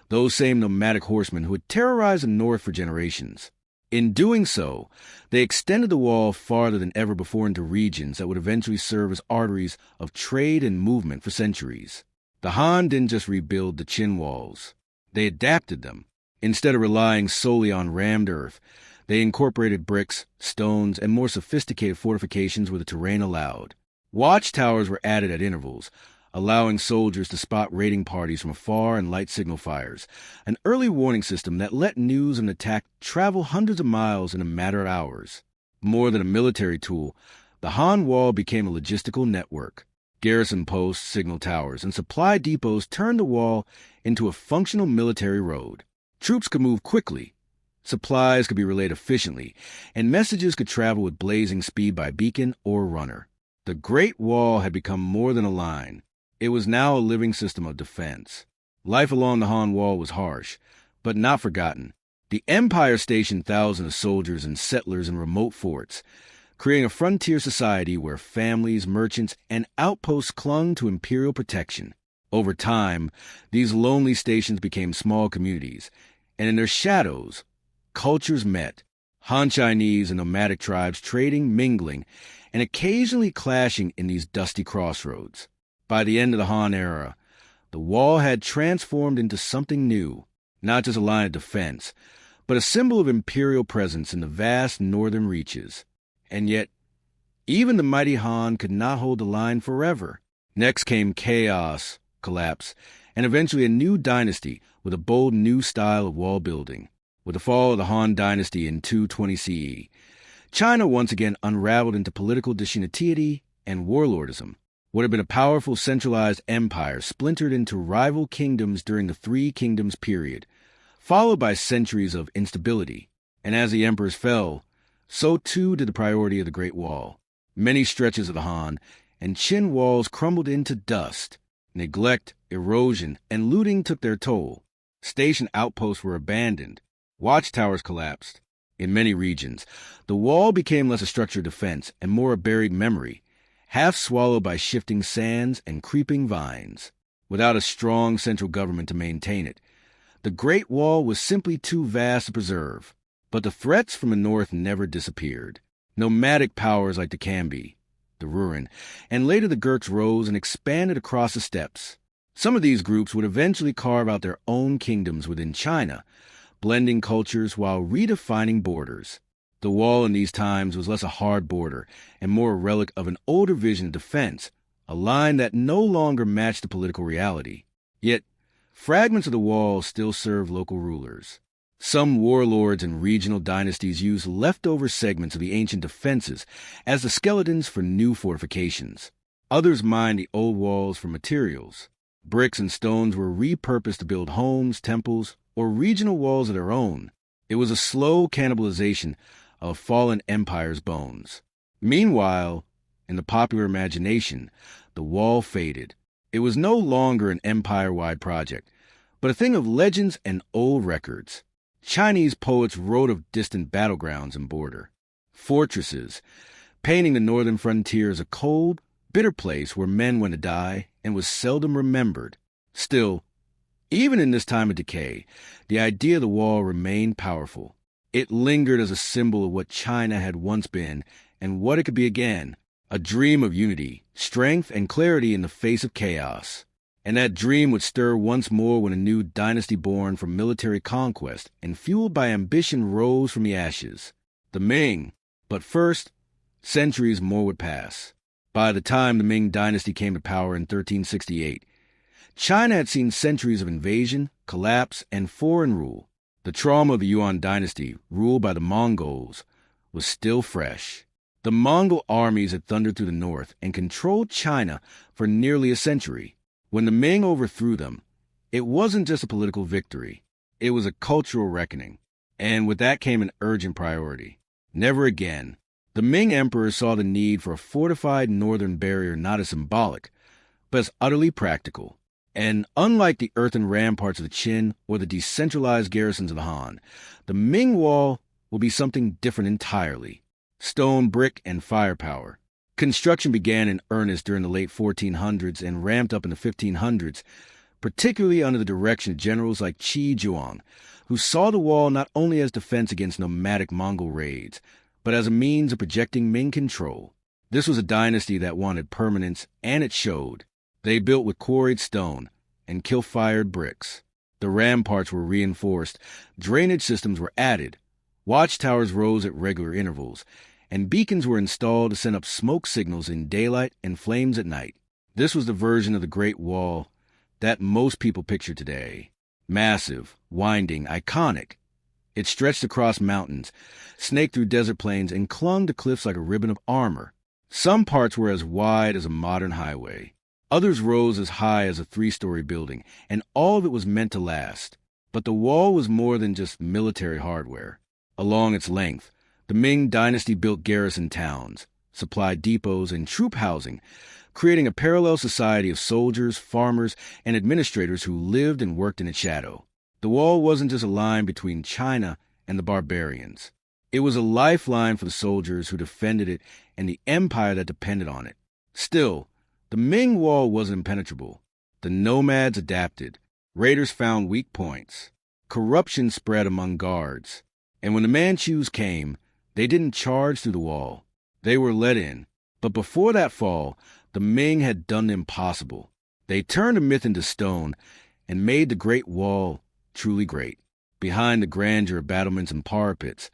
Speaker 1: those same nomadic horsemen who had terrorized the north for generations. In doing so, they extended the wall farther than ever before into regions that would eventually serve as arteries of trade and movement for centuries. The Han didn't just rebuild the Qin walls. They adapted them. Instead of relying solely on rammed earth, they incorporated bricks, stones, and more sophisticated fortifications where the terrain allowed. Watchtowers were added at intervals, allowing soldiers to spot raiding parties from afar and light signal fires, an early warning system that let news of an attack travel hundreds of miles in a matter of hours. More than a military tool, The Han Wall became a logistical network. Garrison posts, signal towers, and supply depots turned the wall into a functional military road. Troops could move quickly, supplies could be relayed efficiently, and messages could travel with blazing speed by beacon or runner. The Great Wall had become more than a line. It was now a living system of defense. Life along the Han Wall was harsh, but not forgotten. The Empire stationed thousands of soldiers and settlers in remote forts, creating a frontier society where families, merchants, and outposts clung to imperial protection. Over time, these lonely stations became small communities, and in their shadows, cultures met. Han Chinese and nomadic tribes trading, mingling, and occasionally clashing in these dusty crossroads. By the end of the Han era, the wall had transformed into something new, not just a line of defense, but a symbol of imperial presence in the vast northern reaches. And yet, even the mighty Han could not hold the line forever. Next came chaos, collapse, and eventually a new dynasty with a bold new style of wall building. With the fall of the Han dynasty in 220 CE, China once again unraveled into political disunity and warlordism. What had been a powerful centralized empire splintered into rival kingdoms during the Three Kingdoms period, followed by centuries of instability. And as the emperors fell, so too did the priority of the Great Wall. Many stretches of the Han and Qin walls crumbled into dust. Neglect, erosion, and looting took their toll. Station outposts were abandoned. Watchtowers collapsed. In many regions, the wall became less a structured defense and more a buried memory, half swallowed by shifting sands and creeping vines. Without a strong central government to maintain it, the Great Wall was simply too vast to preserve. But the threats from the north never disappeared. Nomadic powers like the Kambi, the Rurin, and later the Gurks rose and expanded across the steppes. Some of these groups would eventually carve out their own kingdoms within China, blending cultures while redefining borders. The wall in these times was less a hard border and more a relic of an older vision of defense, a line that no longer matched the political reality. Yet, fragments of the wall still served local rulers. Some warlords and regional dynasties used leftover segments of the ancient defenses as the skeletons for new fortifications. Others mined the old walls for materials. Bricks and stones were repurposed to build homes, temples, or regional walls of their own. It was a slow cannibalization of fallen empires' bones. Meanwhile, in the popular imagination, the wall faded. It was no longer an empire-wide project, but a thing of legends and old records. Chinese poets wrote of distant battlegrounds and border fortresses, painting the northern frontier as a cold, bitter place where men went to die and was seldom remembered. Still, even in this time of decay, the idea of the wall remained powerful. It lingered as a symbol of what China had once been and what it could be again, a dream of unity, strength, and clarity in the face of chaos. And that dream would stir once more when a new dynasty born from military conquest and fueled by ambition rose from the ashes. The Ming. But first, centuries more would pass. By the time the Ming dynasty came to power in 1368, China had seen centuries of invasion, collapse, and foreign rule. The trauma of the Yuan dynasty, ruled by the Mongols, was still fresh. The Mongol armies had thundered through the north and controlled China for nearly a century. When the Ming overthrew them, it wasn't just a political victory. It was a cultural reckoning. And with that came an urgent priority. Never again. The Ming emperors saw the need for a fortified northern barrier not as symbolic, but as utterly practical. And unlike the earthen ramparts of the Qin or the decentralized garrisons of the Han, the Ming Wall will be something different entirely. Stone, brick, and firepower. Construction began in earnest during the late 1400s and ramped up in the 1500s, particularly under the direction of generals like Qi Zhuang, who saw the wall not only as defense against nomadic Mongol raids, but as a means of projecting Ming control. This was a dynasty that wanted permanence, and it showed. They built with quarried stone and kiln-fired bricks. The ramparts were reinforced, drainage systems were added, watchtowers rose at regular intervals, and beacons were installed to send up smoke signals in daylight and flames at night. This was the version of the Great Wall that most people picture today. Massive, winding, iconic. It stretched across mountains, snaked through desert plains, and clung to cliffs like a ribbon of armor. Some parts were as wide as a modern highway. Others rose as high as a three-story building, and all of it was meant to last. But the wall was more than just military hardware. Along its length, the Ming dynasty built garrison towns, supply depots, and troop housing, creating a parallel society of soldiers, farmers, and administrators who lived and worked in its shadow. The wall wasn't just a line between China and the barbarians. It was a lifeline for the soldiers who defended it and the empire that depended on it. Still, the Ming Wall wasn't impenetrable. The nomads adapted. Raiders found weak points. Corruption spread among guards. And when the Manchus came, they didn't charge through the wall. They were let in. But before that fall, the Ming had done the impossible. They turned a myth into stone and made the Great Wall truly great. Behind the grandeur of battlements and parapets,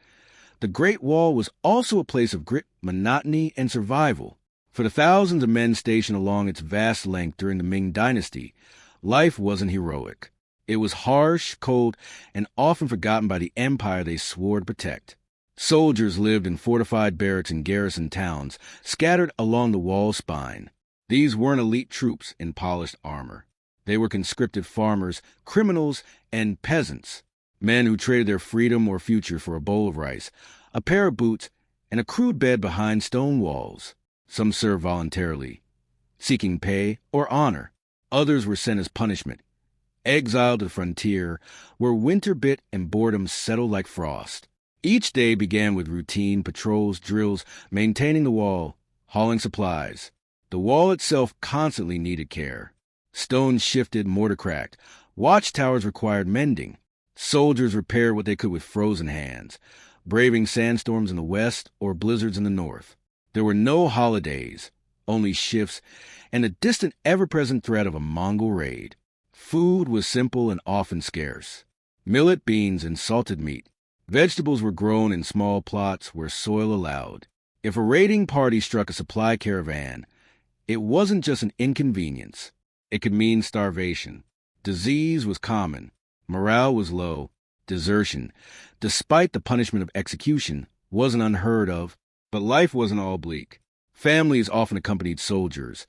Speaker 1: the Great Wall was also a place of grit, monotony, and survival. For the thousands of men stationed along its vast length during the Ming dynasty, life wasn't heroic. It was harsh, cold, and often forgotten by the empire they swore to protect. Soldiers lived in fortified barracks and garrison towns, scattered along the wall's spine. These weren't elite troops in polished armor. They were conscripted farmers, criminals, and peasants, men who traded their freedom or future for a bowl of rice, a pair of boots, and a crude bed behind stone walls. Some served voluntarily, seeking pay or honor. Others were sent as punishment, exiled to the frontier, where winter bit and boredom settled like frost. Each day began with routine patrols, drills, maintaining the wall, hauling supplies. The wall itself constantly needed care. Stones shifted, mortar cracked. Watchtowers required mending. Soldiers repaired what they could with frozen hands, braving sandstorms in the west or blizzards in the north. There were no holidays, only shifts, and the distant, ever-present threat of a Mongol raid. Food was simple and often scarce. Millet, beans, and salted meat. Vegetables were grown in small plots where soil allowed. If a raiding party struck a supply caravan, it wasn't just an inconvenience. It could mean starvation. Disease was common. Morale was low. Desertion, despite the punishment of execution, wasn't unheard of. But life wasn't all bleak. Families often accompanied soldiers,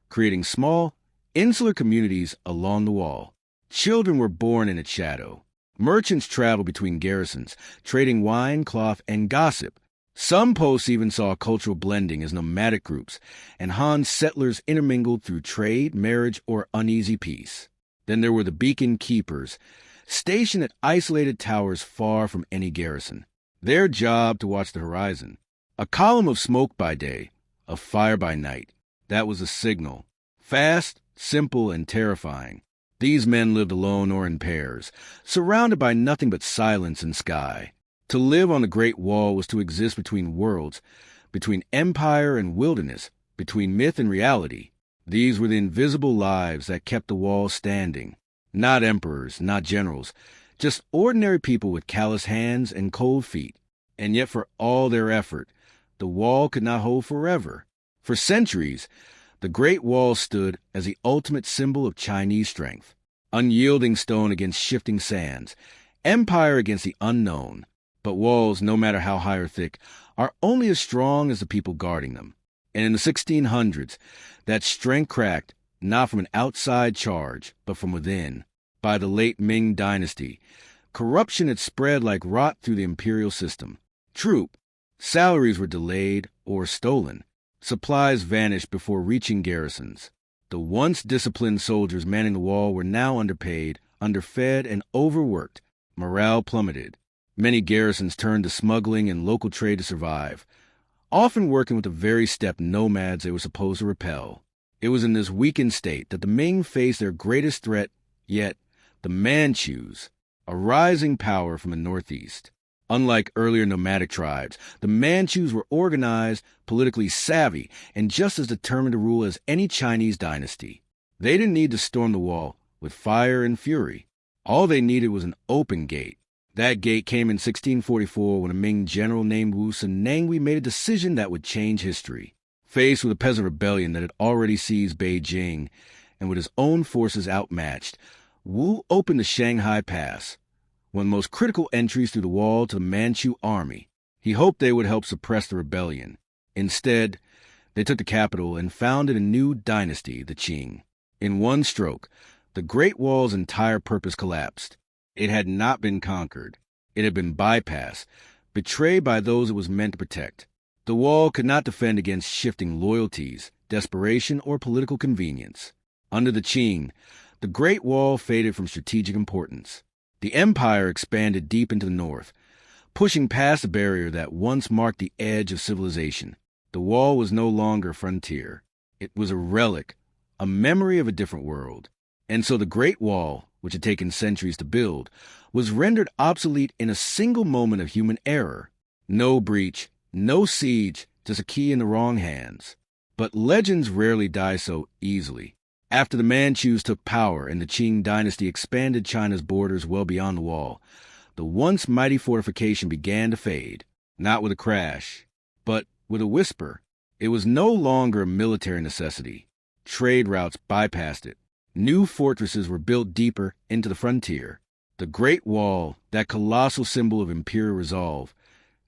Speaker 1: creating small, insular communities along the wall. Children were born in its shadow. Merchants traveled between garrisons, trading wine, cloth, and gossip. Some posts even saw cultural blending as nomadic groups, and Han settlers intermingled through trade, marriage, or uneasy peace. Then there were the beacon keepers, stationed at isolated towers far from any garrison. Their job to watch the horizon. A column of smoke by day, of fire by night. That was a signal. Fast, simple, and terrifying. These men lived alone or in pairs, surrounded by nothing but silence and sky. To live on the Great Wall was to exist between worlds, between empire and wilderness, between myth and reality. These were the invisible lives that kept the wall standing. Not emperors, not generals, just ordinary people with callous hands and cold feet. And yet for all their effort, the wall could not hold forever. For centuries, the Great Wall stood as the ultimate symbol of Chinese strength. Unyielding stone against shifting sands, empire against the unknown. But walls, no matter how high or thick, are only as strong as the people guarding them. And in the 1600s, that strength cracked, not from an outside charge, but from within. By the late Ming dynasty, corruption had spread like rot through the imperial system. Salaries were delayed or stolen. Supplies vanished before reaching garrisons. The once disciplined soldiers manning the wall were now underpaid, underfed, and overworked. Morale plummeted. Many garrisons turned to smuggling and local trade to survive, often working with the very steppe nomads they were supposed to repel. It was in this weakened state that the Ming faced their greatest threat yet, the Manchus, a rising power from the northeast. Unlike earlier nomadic tribes, the Manchus were organized, politically savvy, and just as determined to rule as any Chinese dynasty. They didn't need to storm the wall with fire and fury. All they needed was an open gate. That gate came in 1644 when a Ming general named Wu Senengui made a decision that would change history. Faced with a peasant rebellion that had already seized Beijing, and with his own forces outmatched, Wu opened the Shanghai Pass, one of the most critical entries through the wall to the Manchu army. He hoped they would help suppress the rebellion. Instead, They took the capital and founded a new dynasty, the Qing. In one stroke, the Great Wall's entire purpose collapsed. It had not been conquered. It had been bypassed, betrayed by those it was meant to protect. The wall could not defend against shifting loyalties, desperation, or political convenience. Under the Qing, the Great Wall faded from strategic importance. The empire expanded deep into the north, pushing past the barrier that once marked the edge of civilization. The wall was no longer a frontier. It was a relic, a memory of a different world. And so the Great Wall, which had taken centuries to build, was rendered obsolete in a single moment of human error. No breach, no siege, just a key in the wrong hands. But legends rarely die so easily. After the Manchus took power and the Qing dynasty expanded China's borders well beyond the wall, the once mighty fortification began to fade, not with a crash, but with a whisper. It was no longer a military necessity. Trade routes bypassed it. New fortresses were built deeper into the frontier. The Great Wall, that colossal symbol of imperial resolve,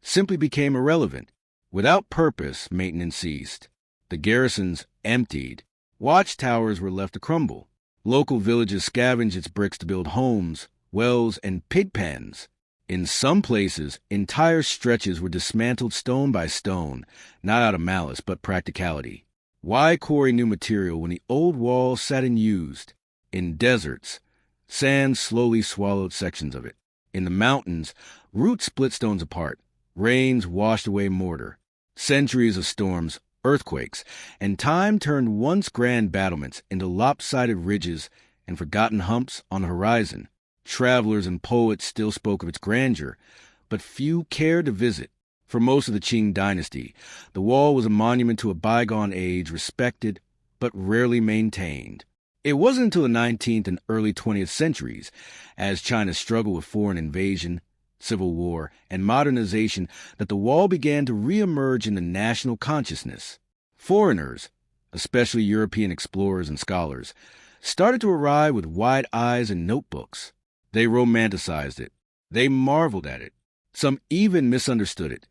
Speaker 1: simply became irrelevant. Without purpose, maintenance ceased. The garrisons emptied. Watchtowers were left to crumble. Local villages scavenged its bricks to build homes, wells, and pig pens. In some places, entire stretches were dismantled stone by stone, not out of malice, but practicality. Why quarry new material when the old wall sat unused? In deserts, sand slowly swallowed sections of it. In the mountains, roots split stones apart. Rains washed away mortar. Centuries of storms, earthquakes, and time turned once grand battlements into lopsided ridges and forgotten humps on the horizon. Travelers and poets still spoke of its grandeur, but few cared to visit. For most of the Qing dynasty, the wall was a monument to a bygone age, respected but rarely maintained. It wasn't until the 19th and early 20th centuries, as China struggled with foreign invasion, civil war, and modernization, that the wall began to reemerge in the national consciousness. Foreigners, especially European explorers and scholars, started to arrive with wide eyes and notebooks. They romanticized it. They marveled at it. Some even misunderstood it,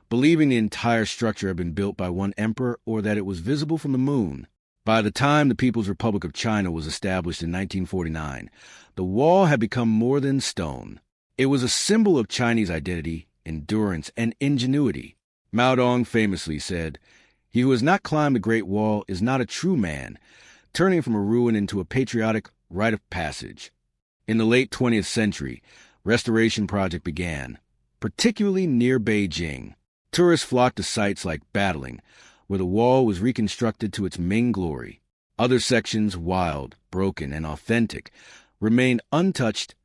Speaker 1: believing the entire structure had been built by one emperor or that it was visible from the moon. By the time the People's Republic of China was established in 1949, the wall had become more than stone. It was a symbol of Chinese identity, endurance, and ingenuity. Mao Dong famously said, "He who has not climbed the Great Wall is not a true man, turning from a ruin into a patriotic rite of passage." In the late 20th century, restoration project began, particularly near Beijing. Tourists flocked to sites like Battling, where the wall was reconstructed to its Ming glory. Other sections, wild, broken, and authentic, remained untouched,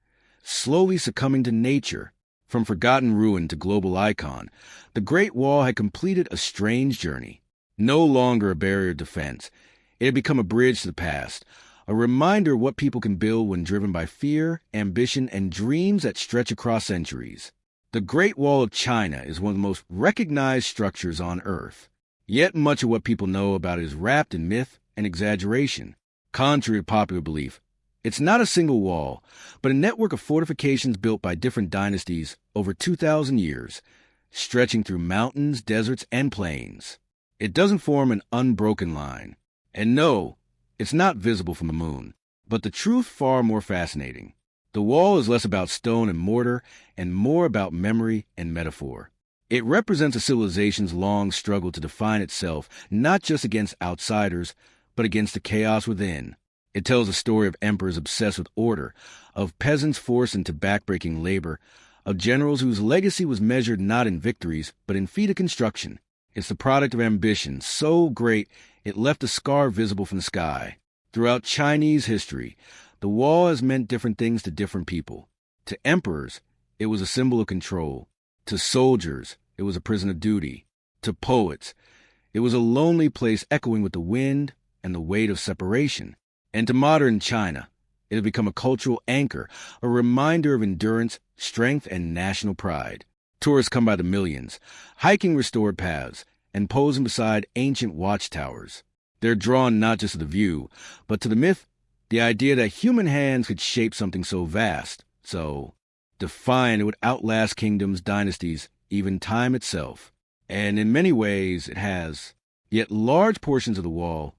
Speaker 1: slowly succumbing to nature. From forgotten ruin to global icon, the Great Wall had completed a strange journey. No longer a barrier of defense, it had become a bridge to the past, a reminder of what people can build when driven by fear, ambition, and dreams that stretch across centuries. The Great Wall of China is one of the most recognized structures on Earth. Yet much of what people know about it is wrapped in myth and exaggeration. Contrary to popular belief, it's not a single wall, but a network of fortifications built by different dynasties over 2,000 years, stretching through mountains, deserts, and plains. It doesn't form an unbroken line. And no, it's not visible from the moon. But the truth far more fascinating. The wall is less about stone and mortar and more about memory and metaphor. It represents a civilization's long struggle to define itself, not just against outsiders, but against the chaos within. It tells a story of emperors obsessed with order, of peasants forced into backbreaking labor, of generals whose legacy was measured not in victories, but in feat of construction. It's the product of ambition so great it left a scar visible from the sky. Throughout Chinese history, the wall has meant different things to different people. To emperors, it was a symbol of control. To soldiers, it was a prison of duty. To poets, it was a lonely place echoing with the wind and the weight of separation. And to modern China, it had become a cultural anchor, a reminder of endurance, strength, and national pride. Tourists come by the millions, hiking restored paths, and posing beside ancient watchtowers. They're drawn not just to the view, but to the myth, the idea that human hands could shape something so vast, so defiant it would outlast kingdoms, dynasties, even time itself. And in many ways, it has. Yet large portions of the wall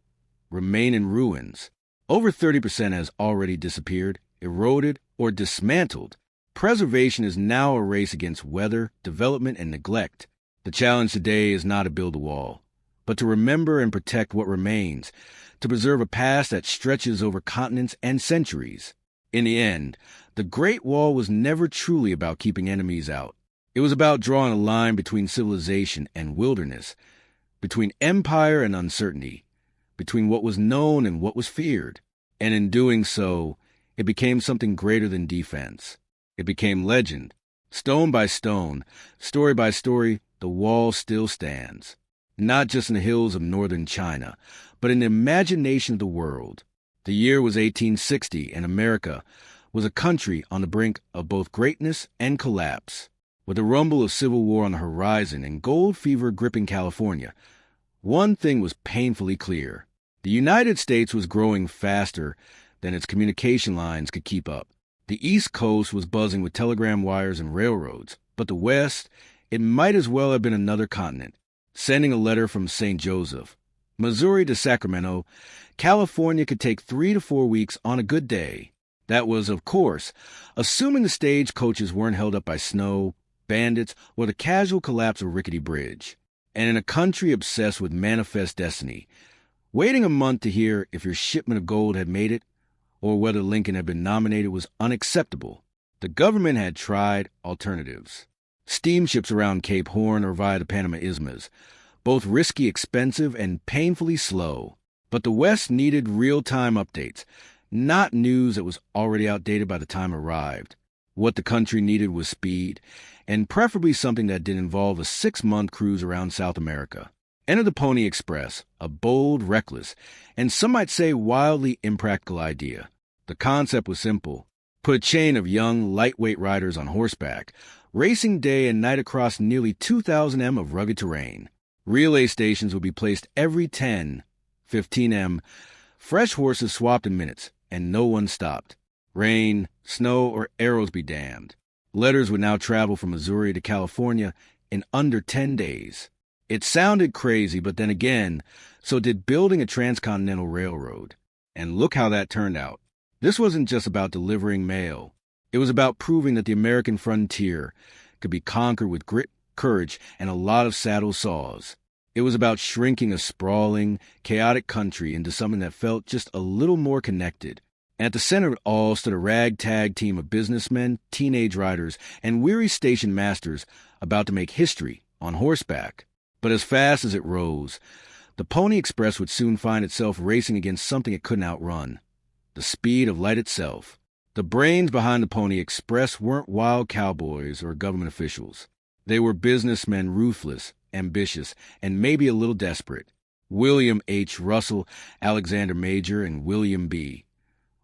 Speaker 1: remain in ruins. Over 30% has already disappeared, eroded, or dismantled. Preservation is now a race against weather, development, and neglect. The challenge today is not to build a wall, but to remember and protect what remains, to preserve a past that stretches over continents and centuries. In the end, the Great Wall was never truly about keeping enemies out. It was about drawing a line between civilization and wilderness, between empire and uncertainty, between what was known and what was feared. And in doing so, it became something greater than defense. It became legend. Stone by stone, story by story, the wall still stands. Not just in the hills of northern China, but in the imagination of the world. The year was 1860, and America was a country on the brink of both greatness and collapse. With a rumble of civil war on the horizon and gold fever gripping California, one thing was painfully clear. The United States was growing faster than its communication lines could keep up. The East Coast was buzzing with telegram wires and railroads, but the West, it might as well have been another continent. Sending a letter from St. Joseph, Missouri to Sacramento, California could take 3 to 4 weeks on a good day. That was, of course, assuming the stage coaches weren't held up by snow, bandits, or the casual collapse of a rickety bridge. And in a country obsessed with manifest destiny, waiting a month to hear if your shipment of gold had made it or whether Lincoln had been nominated was unacceptable. The government had tried alternatives. Steamships around Cape Horn or via the Panama Isthmus, both risky, expensive, and painfully slow. But the West needed real-time updates, not news that was already outdated by the time it arrived. What the country needed was speed, and preferably something that didn't involve a 6-month cruise around South America. Enter the Pony Express, a bold, reckless, and some might say wildly impractical idea. The concept was simple. Put a chain of young, lightweight riders on horseback, racing day and night across nearly 2,000 m of rugged terrain. Relay stations would be placed every 10, 15 m. Fresh horses swapped in minutes, and no one stopped. Rain, snow, or arrows be damned. Letters would now travel from Missouri to California in under 10 days. It sounded crazy, but then again, so did building a transcontinental railroad. And look how that turned out. This wasn't just about delivering mail. It was about proving that the American frontier could be conquered with grit, courage, and a lot of saddle saws. It was about shrinking a sprawling, chaotic country into something that felt just a little more connected. And at the center of it all stood a ragtag team of businessmen, teenage riders, and weary station masters about to make history on horseback. But as fast as it rose, the Pony Express would soon find itself racing against something it couldn't outrun: the speed of light itself. The brains behind the Pony Express weren't wild cowboys or government officials. They were businessmen ruthless, ambitious, and maybe a little desperate. William H. Russell, Alexander Major, and William B.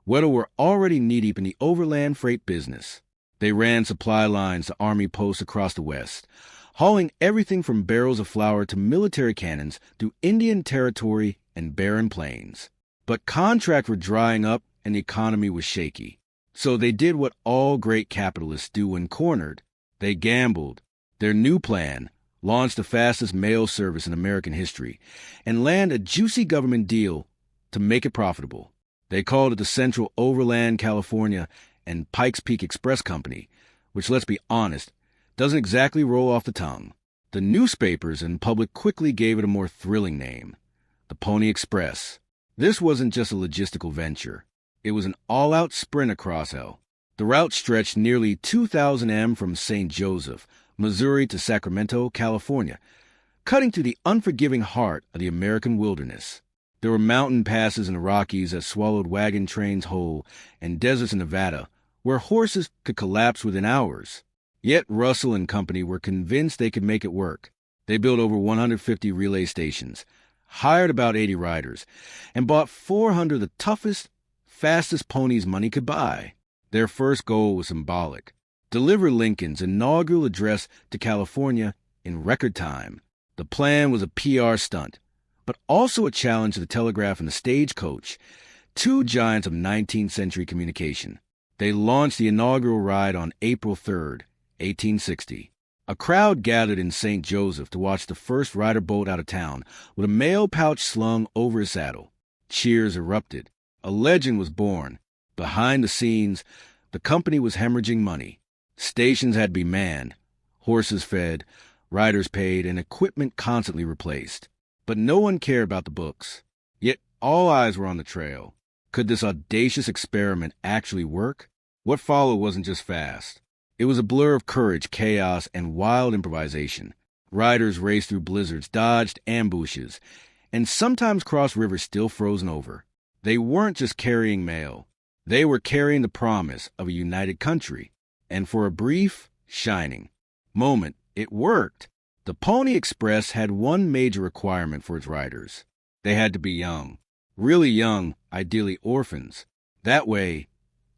Speaker 1: Weddell were already knee-deep in the overland freight business. They ran supply lines to army posts across the West, hauling everything from barrels of flour to military cannons through Indian territory and barren plains. But contracts were drying up and the economy was shaky. So they did what all great capitalists do when cornered. They gambled. Their new plan: launch the fastest mail service in American history and land a juicy government deal to make it profitable. They called it the Central Overland California and Pikes Peak Express Company, which, let's be honest, doesn't exactly roll off the tongue. The newspapers and public quickly gave it a more thrilling name: the Pony Express. This wasn't just a logistical venture. It was an all-out sprint across hell. The route stretched nearly 2,000 m from St. Joseph, Missouri to Sacramento, California, cutting through the unforgiving heart of the American wilderness. There were mountain passes in the Rockies that swallowed wagon trains whole, and deserts in Nevada where horses could collapse within hours. Yet Russell and company were convinced they could make it work. They built over 150 relay stations, hired about 80 riders, and bought 400 of the toughest, fastest ponies money could buy. Their first goal was symbolic: deliver Lincoln's inaugural address to California in record time. The plan was a PR stunt, but also a challenge to the telegraph and the stagecoach, two giants of 19th century communication. They launched the inaugural ride on April 3rd, 1860. A crowd gathered in St. Joseph to watch the first rider bolt out of town with a mail pouch slung over his saddle. Cheers erupted. A legend was born. Behind the scenes, the company was hemorrhaging money. Stations had to be manned, horses fed, riders paid, and equipment constantly replaced. But no one cared about the books. Yet all eyes were on the trail. Could this audacious experiment actually work? What followed wasn't just fast. It was a blur of courage, chaos, and wild improvisation. Riders raced through blizzards, dodged ambushes, and sometimes crossed rivers still frozen over. They weren't just carrying mail. They were carrying the promise of a united country. And for a brief, shining moment, it worked. The Pony Express had one major requirement for its riders. They had to be young. Really young, ideally orphans. That way,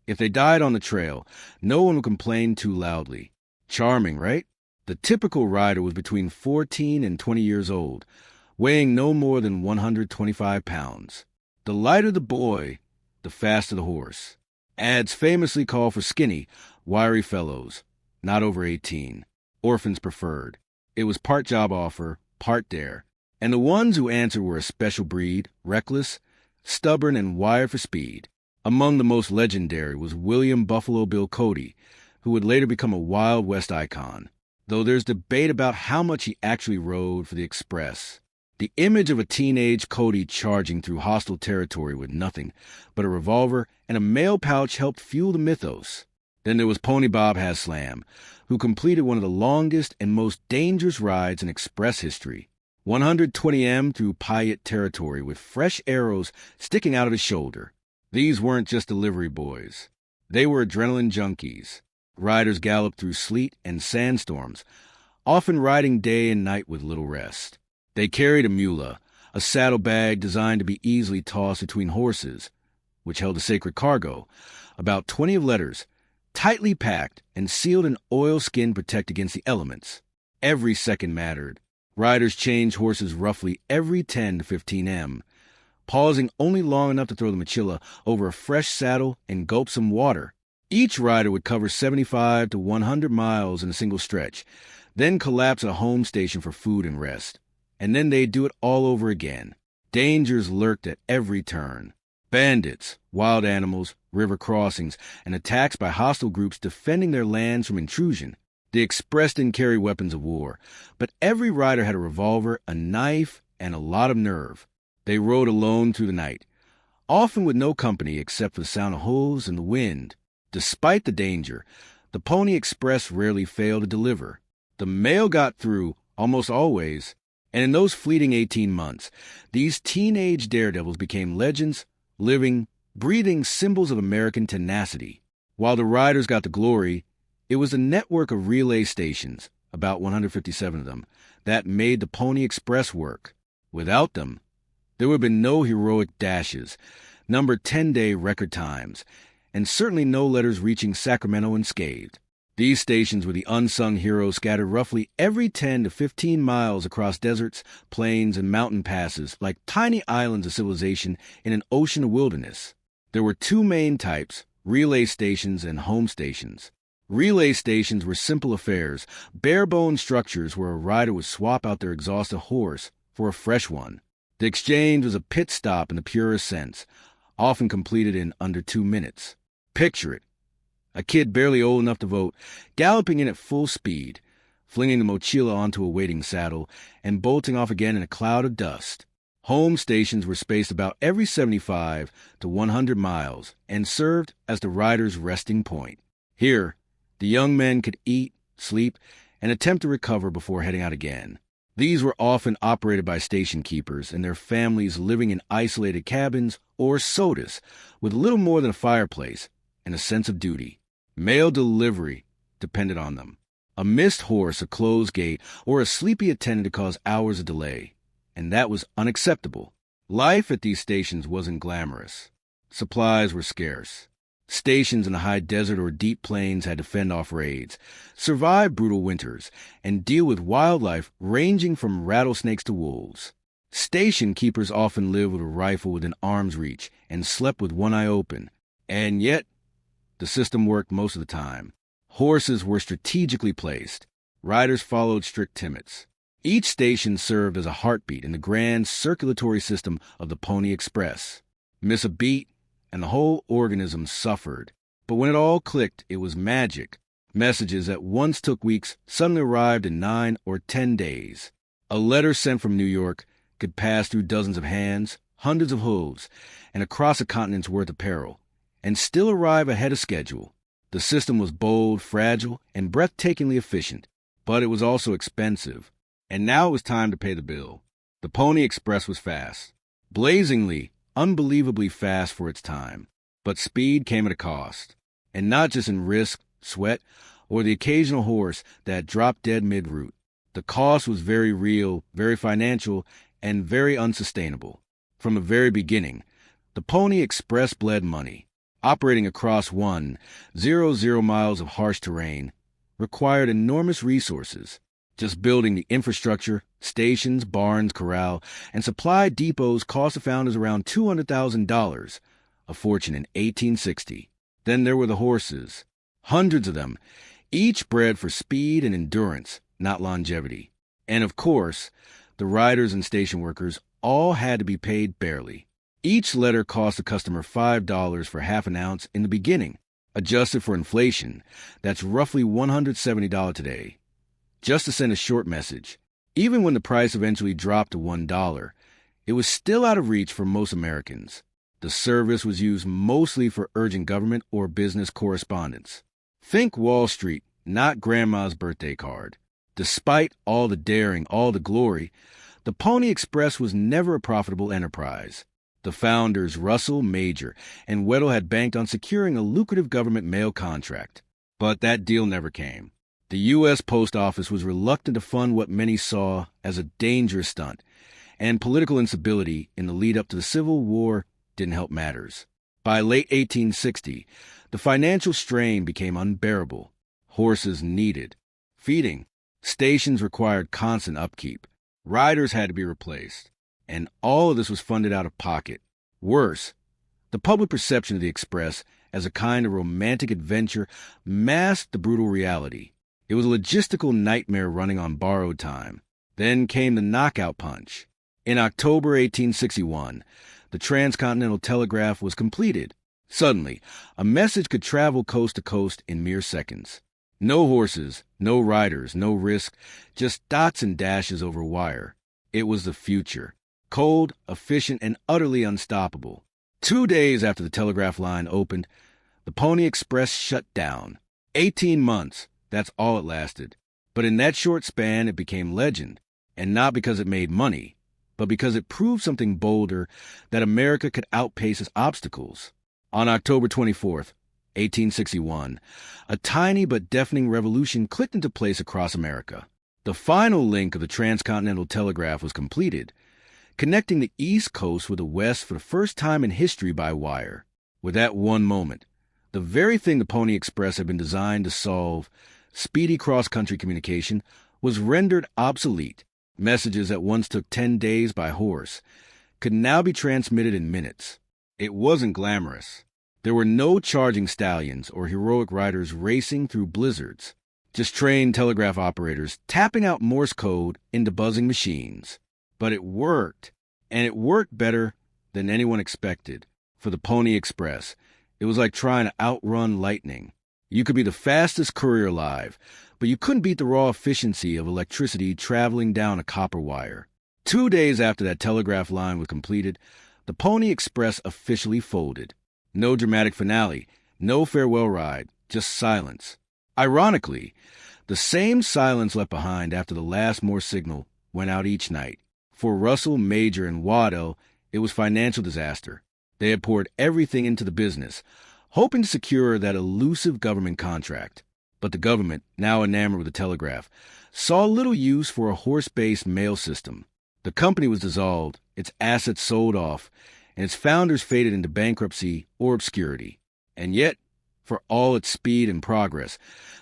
Speaker 1: if they died on the trail, no one would complain too loudly. Charming, right? The typical rider was between 14 and 20 years old, weighing no more than 125 pounds. The lighter the boy, the faster the horse. Ads famously call for skinny, wiry fellows, not over 18. Orphans preferred. It was part job offer, part dare. And the ones who answered were a special breed, reckless, stubborn, and wired for speed. Among the most legendary was William Buffalo Bill Cody, who would later become a Wild West icon, though there's debate about how much he actually rode for the Express. The image of a teenage Cody charging through hostile territory with nothing but a revolver and a mail pouch helped fuel the mythos. Then there was Pony Bob Haslam, who completed one of the longest and most dangerous rides in Express history. 120 through Payette territory with fresh arrows sticking out of his shoulder. These weren't just delivery boys. They were adrenaline junkies. Riders galloped through sleet and sandstorms, often riding day and night with little rest. They carried a mula, a saddlebag designed to be easily tossed between horses, which held a sacred cargo, about 20 of letters, tightly packed and sealed in oilskin to protect against the elements. Every second mattered. Riders changed horses roughly every 10 to 15 m, pausing only long enough to throw the mochila over a fresh saddle and gulp some water. Each rider would cover 75 to 100 miles in a single stretch, then collapse at a home station for food and rest. And then they'd do it all over again. Dangers lurked at every turn. Bandits, wild animals, river crossings, and attacks by hostile groups defending their lands from intrusion. The Express didn't carry weapons of war, but every rider had a revolver, a knife, and a lot of nerve. They rode alone through the night, often with no company except for the sound of hooves and the wind. Despite the danger, the Pony Express rarely failed to deliver. The mail got through, almost always, and in those fleeting 18 months, these teenage daredevils became legends, living, breathing symbols of American tenacity. While the riders got the glory, it was a network of relay stations, about 157 of them, that made the Pony Express work. Without them, there would have been no heroic dashes, numbered 10-day record times, and certainly no letters reaching Sacramento unscathed. These stations were the unsung heroes scattered roughly every 10 to 15 miles across deserts, plains, and mountain passes like tiny islands of civilization in an ocean of wilderness. There were two main types, relay stations and home stations. Relay stations were simple affairs, bare-bone structures where a rider would swap out their exhausted horse for a fresh one. The exchange was a pit stop in the purest sense, often completed in under 2 minutes. Picture it. A kid barely old enough to vote, galloping in at full speed, flinging the mochila onto a waiting saddle, and bolting off again in a cloud of dust. Home stations were spaced about every 75 to 100 miles and served as the rider's resting point. Here, the young men could eat, sleep, and attempt to recover before heading out again. These were often operated by station keepers and their families living in isolated cabins or sodas with little more than a fireplace and a sense of duty. Mail delivery depended on them. A missed horse, a closed gate, or a sleepy attendant to cause hours of delay. And that was unacceptable. Life at these stations wasn't glamorous. Supplies were scarce. Stations in the high desert or deep plains had to fend off raids, survive brutal winters, and deal with wildlife ranging from rattlesnakes to wolves. Station keepers often lived with a rifle within arm's reach and slept with one eye open. And yet, the system worked most of the time. Horses were strategically placed. riders followed strict timmets. Each station served as a heartbeat in the grand circulatory system of the Pony Express. Miss a beat, and the whole organism suffered. But when it all clicked, it was magic. Messages that once took weeks suddenly arrived in 9 or 10 days. A letter sent from New York could pass through dozens of hands, hundreds of hooves, and across a continent's worth of peril, and still arrive ahead of schedule. The system was bold, fragile, and breathtakingly efficient, but it was also expensive. And now it was time to pay the bill. The Pony Express was fast. Blazingly, unbelievably fast for its time. But speed came at a cost. And not just in risk, sweat, or the occasional horse that dropped dead mid-route. The cost was very real, very financial, and very unsustainable. From the very beginning, the Pony Express bled money. Operating across 1,000 miles of harsh terrain required enormous resources. Just building the infrastructure, stations, barns, corral, and supply depots cost the founders around $200,000, a fortune in 1860. Then there were the horses, hundreds of them, each bred for speed and endurance, not longevity. And of course, the riders and station workers all had to be paid barely. Each letter cost the customer $5 for half an ounce in the beginning. Adjusted for inflation, that's roughly $170 today. Just to send a short message. Even when the price eventually dropped to $1, it was still out of reach for most Americans. The service was used mostly for urgent government or business correspondence. Think Wall Street, not Grandma's birthday card. Despite all the daring, all the glory, the Pony Express was never a profitable enterprise. The founders, Russell, Major, and Weddell had banked on securing a lucrative government mail contract. But that deal never came. The U.S. Post Office was reluctant to fund what many saw as a dangerous stunt, and political instability in the lead-up to the Civil War didn't help matters. By late 1860, the financial strain became unbearable. Horses needed feeding. Stations required constant upkeep. Riders had to be replaced. And all of this was funded out of pocket. Worse, the public perception of the Express as a kind of romantic adventure masked the brutal reality. It was a logistical nightmare running on borrowed time. Then came the knockout punch. In October 1861, the transcontinental telegraph was completed. Suddenly, a message could travel coast to coast in mere seconds. No horses, no riders, no risk, just dots and dashes over wire. It was the future. Cold, efficient, and utterly unstoppable. 2 days after the telegraph line opened, the Pony Express shut down. 18 months. That's all it lasted. But in that short span, it became legend. And not because it made money, but because it proved something bolder, that America could outpace its obstacles. On October 24th, 1861, a tiny but deafening revolution clicked into place across America. The final link of the transcontinental telegraph was completed, connecting the East Coast with the West for the first time in history by wire. With that one moment, the very thing the Pony Express had been designed to solve, speedy cross-country communication, was rendered obsolete. Messages that once took 10 days by horse could now be transmitted in minutes. It wasn't glamorous. There were no charging stallions or heroic riders racing through blizzards, just trained telegraph operators tapping out Morse code into buzzing machines. But it worked, and it worked better than anyone expected. For the Pony Express, it was like trying to outrun lightning. You could be the fastest courier alive, but you couldn't beat the raw efficiency of electricity traveling down a copper wire. 2 days after that telegraph line was completed, the Pony Express officially folded. No dramatic finale, no farewell ride, just silence. Ironically, the same silence left behind after the last Morse signal went out each night. For Russell, Major, and Waddell, it was financial disaster. They had poured everything into the business, hoping to secure that elusive government contract. But the government, now enamored with the telegraph, saw little use for a horse-based mail system. The company was dissolved, its assets sold off, and its founders faded into bankruptcy or obscurity. And yet, for all its speed and progress,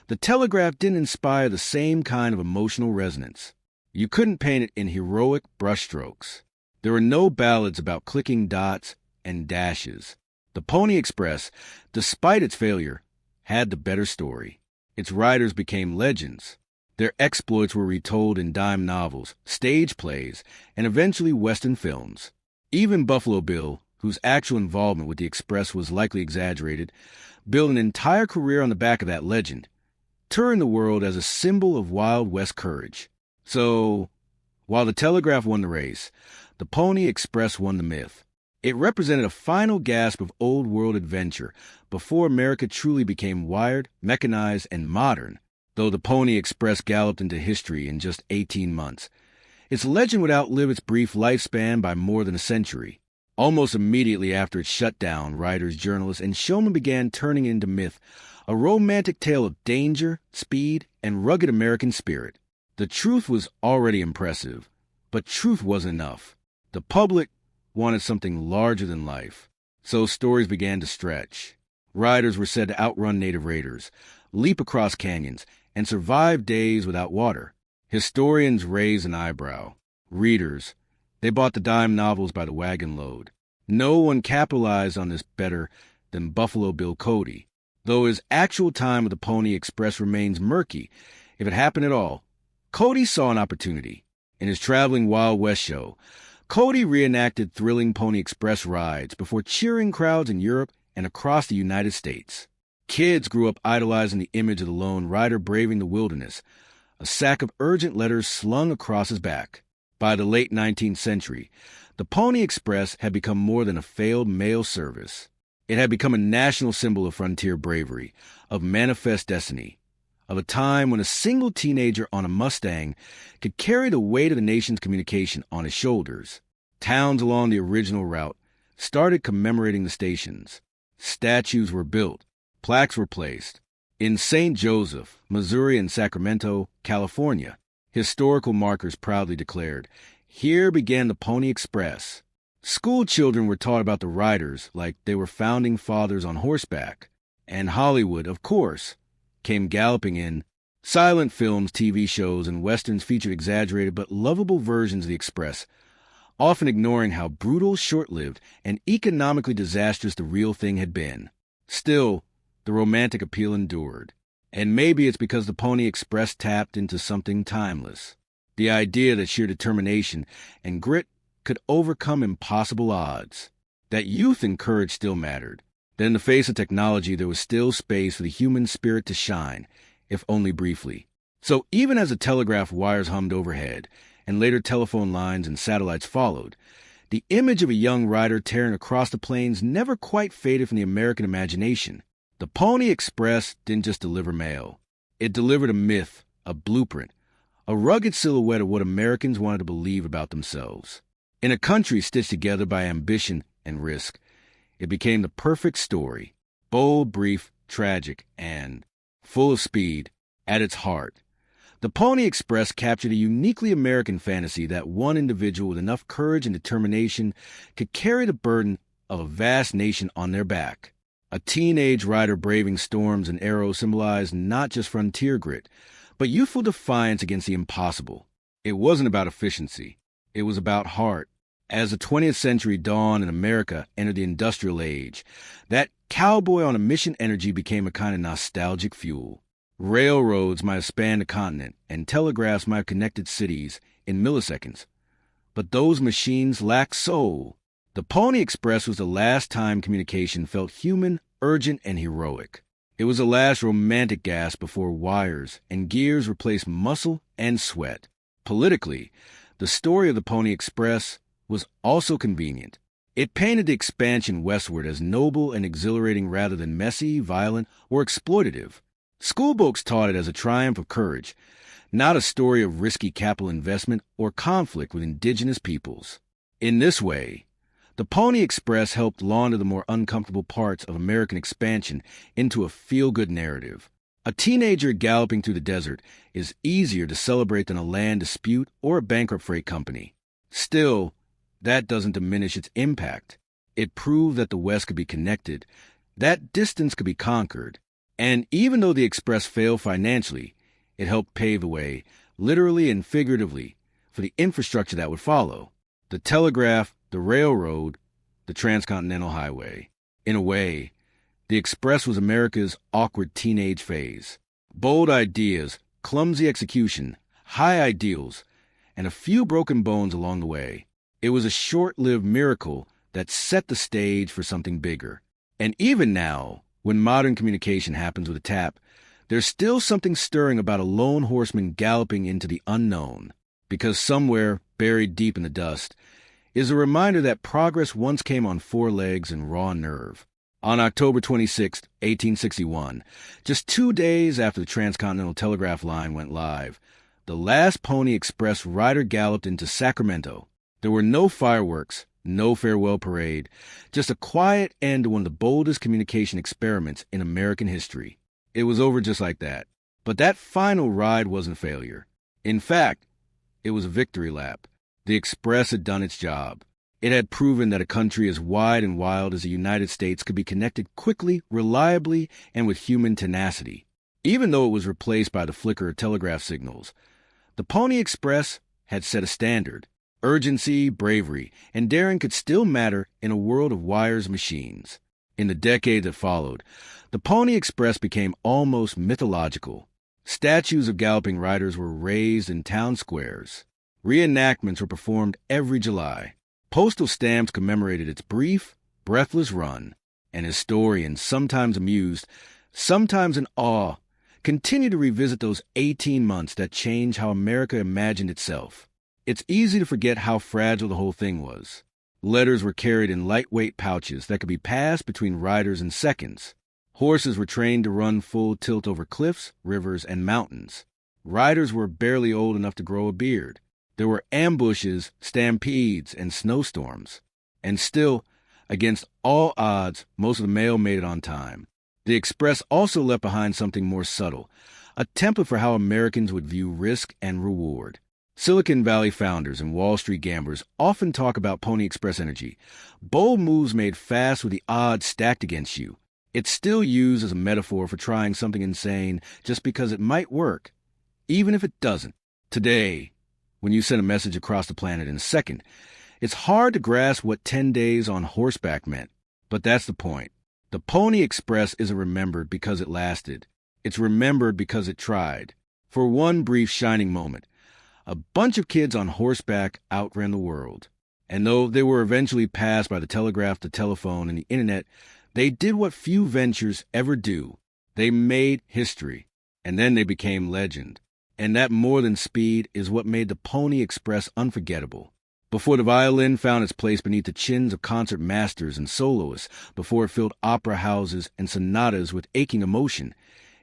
Speaker 1: the telegraph didn't inspire the same kind of emotional resonance. You couldn't paint it in heroic brushstrokes. There were no ballads about clicking dots and dashes. The Pony Express, despite its failure, had the better story. Its riders became legends. Their exploits were retold in dime novels, stage plays, and eventually Western films. Even Buffalo Bill, whose actual involvement with the Express was likely exaggerated, built an entire career on the back of that legend, touring the world as a symbol of Wild West courage. So, while the Telegraph won the race, the Pony Express won the myth. It represented a final gasp of old-world adventure before America truly became wired, mechanized, and modern, though the Pony Express galloped into history in just 18 months. Its legend would outlive its brief lifespan by more than a century. Almost immediately after its shutdown, writers, journalists, and showmen began turning it into myth, a romantic tale of danger, speed, and rugged American spirit. The truth was already impressive, but truth wasn't enough. The public wanted something larger than life, so stories began to stretch. Riders were said to outrun native raiders, leap across canyons, and survive days without water. Historians raised an eyebrow. Readers, they bought the dime novels by the wagon load. No one capitalized on this better than Buffalo Bill Cody, though his actual time with the Pony Express remains murky, if it happened at all. Cody saw an opportunity. In his traveling Wild West show, Cody reenacted thrilling Pony Express rides before cheering crowds in Europe and across the United States. Kids grew up idolizing the image of the lone rider braving the wilderness, a sack of urgent letters slung across his back. By the late 19th century, the Pony Express had become more than a failed mail service. It had become a national symbol of frontier bravery, of manifest destiny, of a time when a single teenager on a Mustang could carry the weight of the nation's communication on his shoulders. Towns along the original route started commemorating the stations. Statues were built, plaques were placed. In St. Joseph, Missouri, and Sacramento, California, historical markers proudly declared, "Here began the Pony Express." School children were taught about the riders like they were founding fathers on horseback. And Hollywood, of course, came galloping in. Silent films, TV shows, and westerns featured exaggerated but lovable versions of the Express, often ignoring how brutal, short-lived, and economically disastrous the real thing had been. Still, the romantic appeal endured. And maybe it's because the Pony Express tapped into something timeless. The idea that sheer determination and grit could overcome impossible odds. That youth and courage still mattered. That in the face of technology, there was still space for the human spirit to shine, if only briefly. So even as the telegraph wires hummed overhead, and later telephone lines and satellites followed, the image of a young rider tearing across the plains never quite faded from the American imagination. The Pony Express didn't just deliver mail. It delivered a myth, a blueprint, a rugged silhouette of what Americans wanted to believe about themselves. In a country stitched together by ambition and risk, it became the perfect story, bold, brief, tragic, and full of speed at its heart. The Pony Express captured a uniquely American fantasy that one individual with enough courage and determination could carry the burden of a vast nation on their back. A teenage rider braving storms and arrows symbolized not just frontier grit, but youthful defiance against the impossible. It wasn't about efficiency. It was about heart. As the 20th century dawned and America entered the industrial age, that cowboy on a mission energy became a kind of nostalgic fuel. Railroads might have spanned a continent, and telegraphs might have connected cities in milliseconds. But those machines lacked soul. The Pony Express was the last time communication felt human, urgent, and heroic. It was the last romantic gasp before wires and gears replaced muscle and sweat. Politically, the story of the Pony Express was also convenient. It painted the expansion westward as noble and exhilarating rather than messy, violent, or exploitative. Schoolbooks taught it as a triumph of courage, not a story of risky capital investment or conflict with indigenous peoples. In this way, the Pony Express helped launder the more uncomfortable parts of American expansion into a feel-good narrative. A teenager galloping through the desert is easier to celebrate than a land dispute or a bankrupt freight company. Still, that doesn't diminish its impact. It proved that the West could be connected, that distance could be conquered. And even though the Express failed financially, it helped pave the way, literally and figuratively, for the infrastructure that would follow. The telegraph, the railroad, the transcontinental highway. In a way, the Express was America's awkward teenage phase. Bold ideas, clumsy execution, high ideals, and a few broken bones along the way. It was a short-lived miracle that set the stage for something bigger. And even now, when modern communication happens with a tap, there's still something stirring about a lone horseman galloping into the unknown, because somewhere, buried deep in the dust, is a reminder that progress once came on four legs and raw nerve. On October 26, 1861, just 2 days after the Transcontinental Telegraph line went live, the last Pony Express rider galloped into Sacramento. There were no fireworks, no farewell parade, just a quiet end to one of the boldest communication experiments in American history. It was over just like that. But that final ride wasn't a failure. In fact, it was a victory lap. The Express had done its job. It had proven that a country as wide and wild as the United States could be connected quickly, reliably, and with human tenacity. Even though it was replaced by the flicker of telegraph signals, the Pony Express had set a standard. Urgency, bravery, and daring could still matter in a world of wires and machines. In the decade that followed, the Pony Express became almost mythological. Statues of galloping riders were raised in town squares. Reenactments were performed every July. Postal stamps commemorated its brief, breathless run, and historians, sometimes amused, sometimes in awe, continue to revisit those 18 months that changed how America imagined itself. It's easy to forget how fragile the whole thing was. Letters were carried in lightweight pouches that could be passed between riders in seconds. Horses were trained to run full tilt over cliffs, rivers, and mountains. Riders were barely old enough to grow a beard. There were ambushes, stampedes, and snowstorms. And still, against all odds, most of the mail made it on time. The Express also left behind something more subtle, a template for how Americans would view risk and reward. Silicon Valley founders and Wall Street gamblers often talk about Pony Express energy, bold moves made fast with the odds stacked against you. It's still used as a metaphor for trying something insane just because it might work, even if it doesn't. Today, when you send a message across the planet in a second, it's hard to grasp what 10 days on horseback meant. But that's the point. The Pony Express isn't remembered because it lasted. It's remembered because it tried. For one brief shining moment, a bunch of kids on horseback outran the world. And though they were eventually passed by the telegraph, the telephone, and the internet, they did what few ventures ever do. They made history. And then they became legend. And that more than speed is what made the Pony Express unforgettable. Before the violin found its place beneath the chins of concert masters and soloists, before it filled opera houses and sonatas with aching emotion,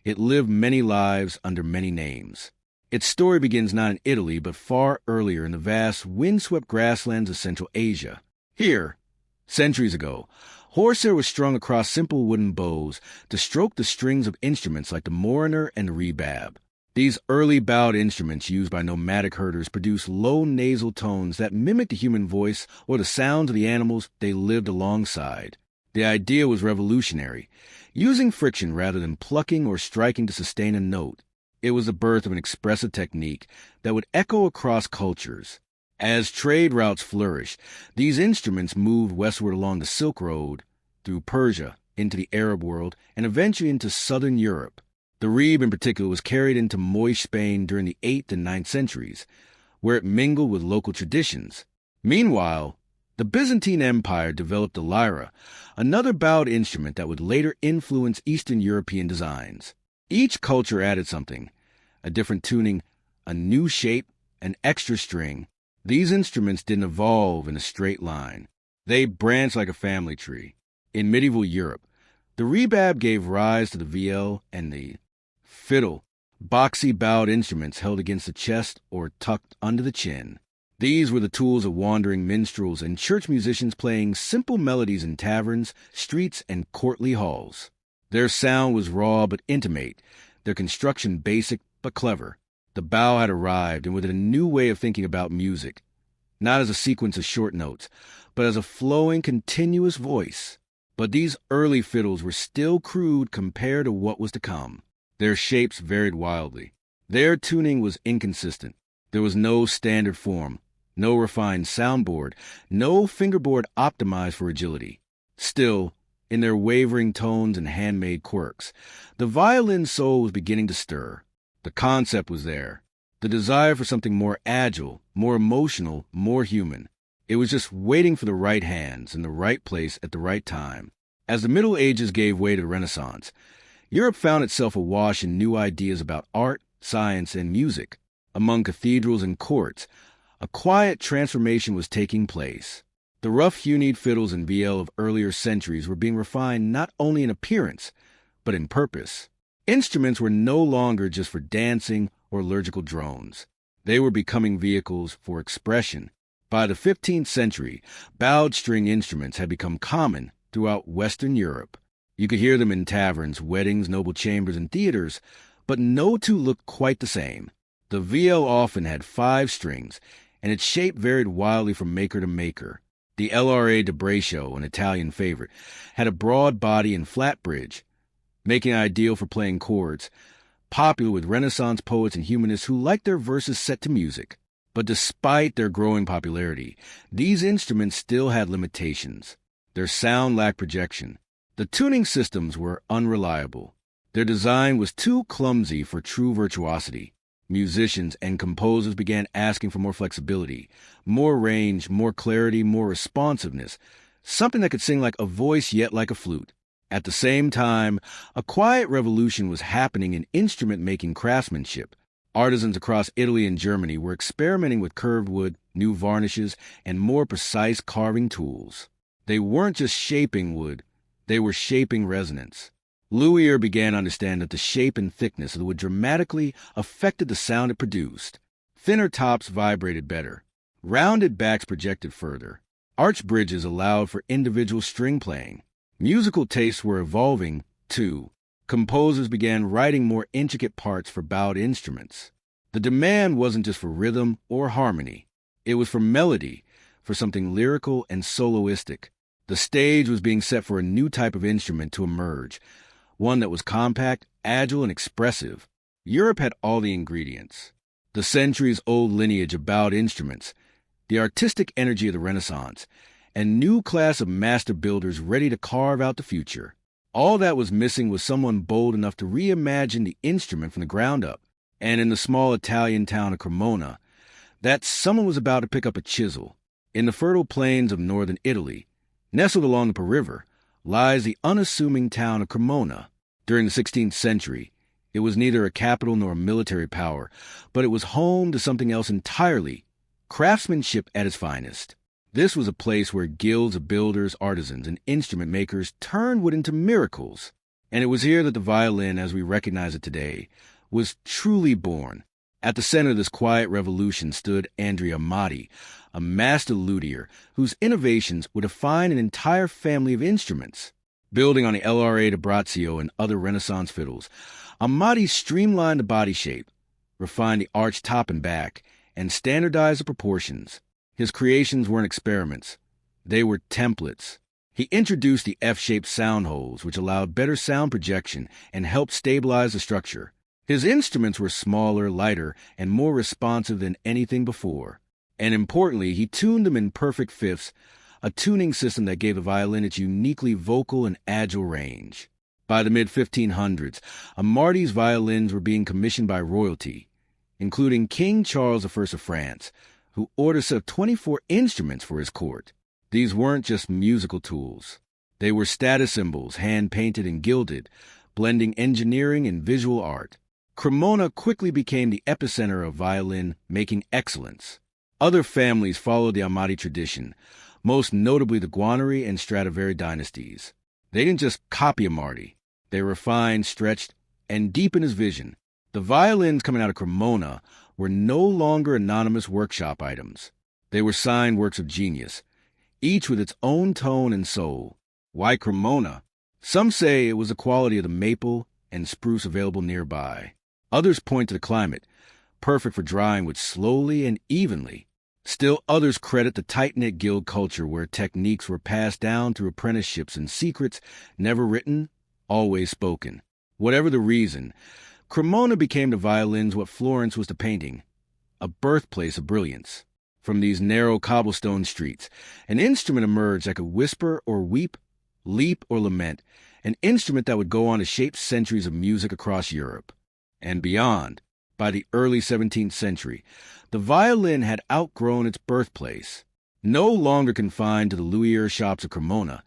Speaker 1: it lived many lives under many names. Its story begins not in Italy, but far earlier in the vast, windswept grasslands of Central Asia. Here, centuries ago, horsehair was strung across simple wooden bows to stroke the strings of instruments like the moriner and the rebab. These early bowed instruments used by nomadic herders produced low nasal tones that mimicked the human voice or the sounds of the animals they lived alongside. The idea was revolutionary, using friction rather than plucking or striking to sustain a note. It was the birth of an expressive technique that would echo across cultures. As trade routes flourished, these instruments moved westward along the Silk Road, through Persia, into the Arab world, and eventually into southern Europe. The reed in particular was carried into moist Spain during the 8th and 9th centuries, where it mingled with local traditions. Meanwhile, the Byzantine Empire developed the lyra, another bowed instrument that would later influence Eastern European designs. Each culture added something, a different tuning, a new shape, an extra string. These instruments didn't evolve in a straight line. They branched like a family tree. In medieval Europe, the rebab gave rise to the viol and the fiddle, boxy bowed instruments held against the chest or tucked under the chin. These were the tools of wandering minstrels and church musicians playing simple melodies in taverns, streets, and courtly halls. Their sound was raw but intimate, their construction basic but clever. The bow had arrived, and with it a new way of thinking about music, not as a sequence of short notes, but as a flowing, continuous voice. But these early fiddles were still crude compared to what was to come. Their shapes varied wildly. Their tuning was inconsistent. There was no standard form, no refined soundboard, no fingerboard optimized for agility. Still, in their wavering tones and handmade quirks, the violin soul was beginning to stir. The concept was there. The desire for something more agile, more emotional, more human. It was just waiting for the right hands in the right place at the right time. As the Middle Ages gave way to the Renaissance, Europe found itself awash in new ideas about art, science, and music. Among cathedrals and courts, a quiet transformation was taking place. The rough-hewn fiddles and viol of earlier centuries were being refined not only in appearance, but in purpose. Instruments were no longer just for dancing or liturgical drones. They were becoming vehicles for expression. By the 15th century, bowed string instruments had become common throughout Western Europe. You could hear them in taverns, weddings, noble chambers, and theaters, but no two looked quite the same. The viol often had 5 strings, and its shape varied wildly from maker to maker. The LRA de Braccio, an Italian favorite, had a broad body and flat bridge, making it ideal for playing chords, popular with Renaissance poets and humanists who liked their verses set to music. But despite their growing popularity, these instruments still had limitations. Their sound lacked projection. The tuning systems were unreliable. Their design was too clumsy for true virtuosity. Musicians and composers began asking for more flexibility, more range, more clarity, more responsiveness, something that could sing like a voice yet like a flute. At the same time, a quiet revolution was happening in instrument-making craftsmanship. Artisans across Italy and Germany were experimenting with curved wood, new varnishes, and more precise carving tools. They weren't just shaping wood, they were shaping resonance. Louis began to understand that the shape and thickness of the wood dramatically affected the sound it produced. Thinner tops vibrated better. Rounded backs projected further. Arched bridges allowed for individual string playing. Musical tastes were evolving, too. Composers began writing more intricate parts for bowed instruments. The demand wasn't just for rhythm or harmony. It was for melody, for something lyrical and soloistic. The stage was being set for a new type of instrument to emerge, one that was compact, agile, and expressive. Europe had all the ingredients. The centuries-old lineage of bowed instruments, the artistic energy of the Renaissance, and new class of master builders ready to carve out the future. All that was missing was someone bold enough to reimagine the instrument from the ground up. And in the small Italian town of Cremona, that someone was about to pick up a chisel. In the fertile plains of northern Italy, nestled along the Po River, lies the unassuming town of Cremona. During the 16th century, it was neither a capital nor a military power, but it was home to something else entirely, craftsmanship at its finest. This was a place where guilds of builders, artisans, and instrument makers turned wood into miracles. And it was here that the violin, as we recognize it today, was truly born. At the center of this quiet revolution stood Andrea Amati, a master luthier whose innovations would define an entire family of instruments. Building on the LRA de Braccio and other Renaissance fiddles, Amati streamlined the body shape, refined the arched top and back, and standardized the proportions. His creations weren't experiments. They were templates. He introduced the F-shaped sound holes, which allowed better sound projection and helped stabilize the structure. His instruments were smaller, lighter, and more responsive than anything before. And importantly, he tuned them in perfect fifths, a tuning system that gave the violin its uniquely vocal and agile range. By the mid-1500s, Amati's violins were being commissioned by royalty, including King Charles I of France, who ordered a set of 24 instruments for his court. These weren't just musical tools. They were status symbols, hand-painted and gilded, blending engineering and visual art. Cremona quickly became the epicenter of violin-making excellence. Other families followed the Amati tradition, most notably the Guarneri and Stradivari dynasties. They didn't just copy Amati. They refined, stretched, and deepened his vision. The violins coming out of Cremona were no longer anonymous workshop items. They were signed works of genius, each with its own tone and soul. Why Cremona? Some say it was the quality of the maple and spruce available nearby. Others point to the climate, perfect for drying wood slowly and evenly. Still others credit the tight-knit guild culture where techniques were passed down through apprenticeships and secrets never written, always spoken. Whatever the reason, Cremona became to violins what Florence was to painting, a birthplace of brilliance. From these narrow cobblestone streets, an instrument emerged that could whisper or weep, leap or lament, an instrument that would go on to shape centuries of music across Europe and beyond. By the early 17th century, the violin had outgrown its birthplace. No longer confined to the luthier shops of Cremona,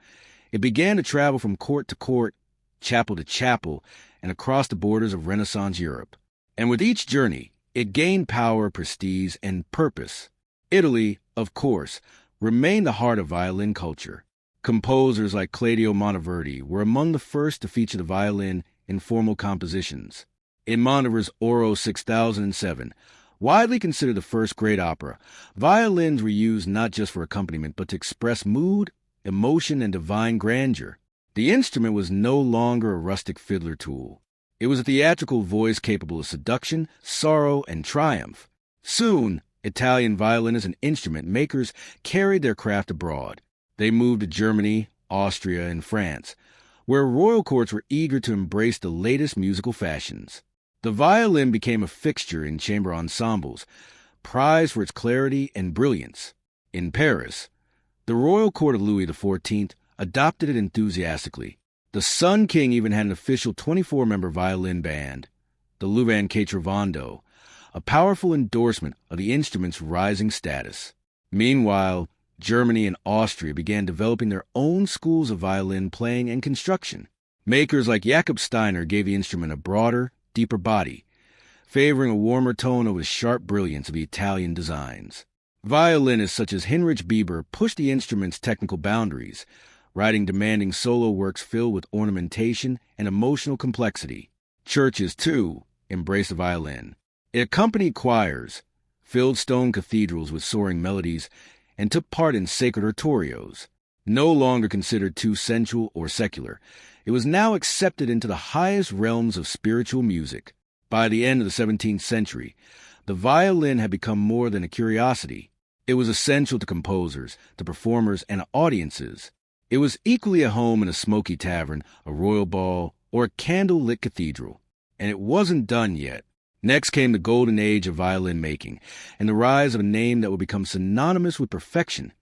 Speaker 1: it began to travel from court to court, chapel to chapel, and across the borders of Renaissance Europe. And with each journey, it gained power, prestige, and purpose. Italy, of course, remained the heart of violin culture. Composers like Claudio Monteverdi were among the first to feature the violin in formal compositions. In Monteverdi's Oro 6007, widely considered the first great opera, violins were used not just for accompaniment but to express mood, emotion, and divine grandeur. The instrument was no longer a rustic fiddler tool. It was a theatrical voice capable of seduction, sorrow, and triumph. Soon, Italian violinists and instrument makers carried their craft abroad. They moved to Germany, Austria, and France, where royal courts were eager to embrace the latest musical fashions. The violin became a fixture in chamber ensembles, prized for its clarity and brilliance. In Paris, the royal court of Louis XIV adopted it enthusiastically. The Sun King even had an official 24-member violin band, the Louvain Quattrivando, a powerful endorsement of the instrument's rising status. Meanwhile, Germany and Austria began developing their own schools of violin playing and construction. Makers like Jakob Steiner gave the instrument a broader, deeper body, favoring a warmer tone over the sharp brilliance of the Italian designs. Violinists such as Heinrich Bieber pushed the instrument's technical boundaries, writing demanding solo works filled with ornamentation and emotional complexity. Churches, too, embraced the violin. It accompanied choirs, filled stone cathedrals with soaring melodies, and took part in sacred oratorios. No longer considered too sensual or secular, it was now accepted into the highest realms of spiritual music. By the end of the 17th century, the violin had become more than a curiosity. It was essential to composers, to performers, and audiences. It was equally at home in a smoky tavern, a royal ball, or a candle-lit cathedral. And it wasn't done yet. Next came the golden age of violin making, and the rise of a name that would become synonymous with perfection,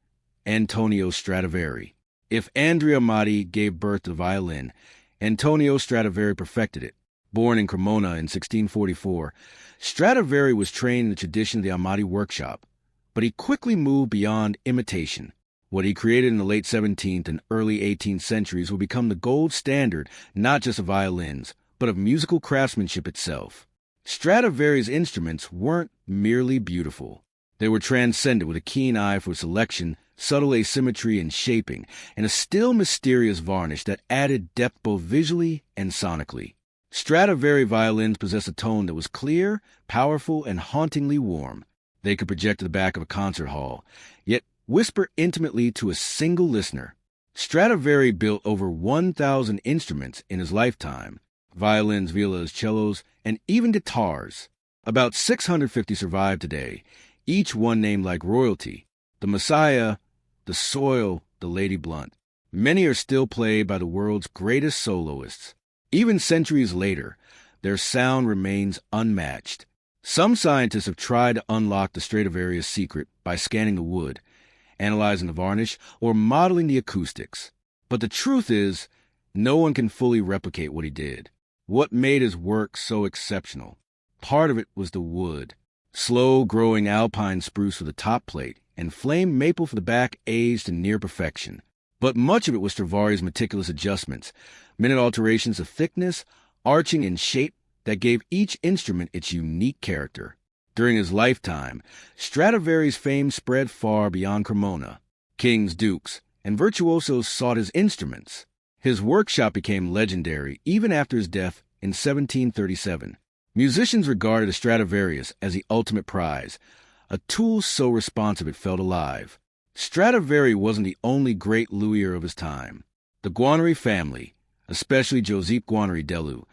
Speaker 1: Antonio Stradivari. If Andrea Amati gave birth to the violin, Antonio Stradivari perfected it. Born in Cremona in 1644, Stradivari was trained in the tradition of the Amati workshop, but he quickly moved beyond imitation. What he created in the late 17th and early 18th centuries would become the gold standard not just of violins, but of musical craftsmanship itself. Stradivari's instruments weren't merely beautiful. They were transcendent with a keen eye for selection, subtle asymmetry and shaping, and a still mysterious varnish that added depth both visually and sonically. Stradivari violins possessed a tone that was clear, powerful, and hauntingly warm. They could project to the back of a concert hall, yet whisper intimately to a single listener. Stradivari built over 1,000 instruments in his lifetime: violins, violas, cellos, and even guitars. About 650 survive today, each one named like royalty: the Messiah, the Soil, the Lady Blunt. Many are still played by the world's greatest soloists. Even centuries later, their sound remains unmatched. Some scientists have tried to unlock the Stradivarius secret by scanning the wood, analyzing the varnish, or modeling the acoustics. But the truth is, no one can fully replicate what he did. What made his work so exceptional? Part of it was the wood. Slow-growing alpine spruce for the top plate and flame maple for the back aged to near perfection. But much of it was Stradivari's meticulous adjustments, minute alterations of thickness, arching, and shape that gave each instrument its unique character. During his lifetime, Stradivari's fame spread far beyond Cremona. Kings, dukes, and virtuosos sought his instruments. His workshop became legendary even after his death in 1737. Musicians regarded a Stradivarius as the ultimate prize, a tool so responsive it felt alive. Stradivari wasn't the only great luthier of his time. The Guarneri family, especially Joseph Guarneri Delu,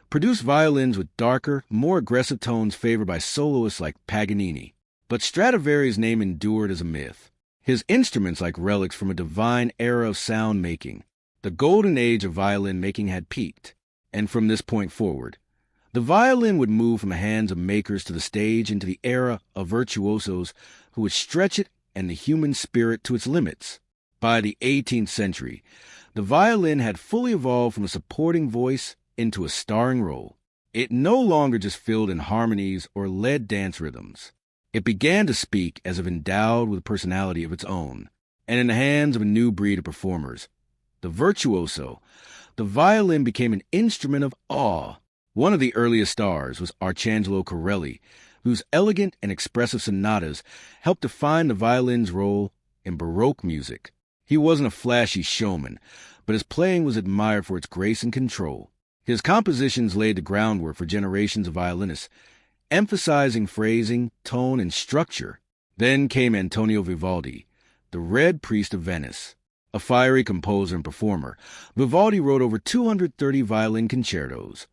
Speaker 1: produced violins with darker, more aggressive tones favored by soloists like Paganini. But Stradivari's name endured as a myth. His instruments like relics from a divine era of sound making. The golden age of violin making had peaked, and from this point forward, the violin would move from the hands of makers to the stage into the era of virtuosos who would stretch it and the human spirit to its limits. By the 18th century, the violin had fully evolved from a supporting voice into a starring role. It no longer just filled in harmonies or led dance rhythms. It began to speak as if endowed with a personality of its own, and in the hands of a new breed of performers, the virtuoso, the violin became an instrument of awe. One of the earliest stars was Arcangelo Corelli, whose elegant and expressive sonatas helped define the violin's role in Baroque music. He wasn't a flashy showman, but his playing was admired for its grace and control. His compositions laid the groundwork for generations of violinists, emphasizing phrasing, tone, and structure. Then came Antonio Vivaldi, the Red Priest of Venice. A fiery composer and performer, Vivaldi wrote over 230 violin concertos,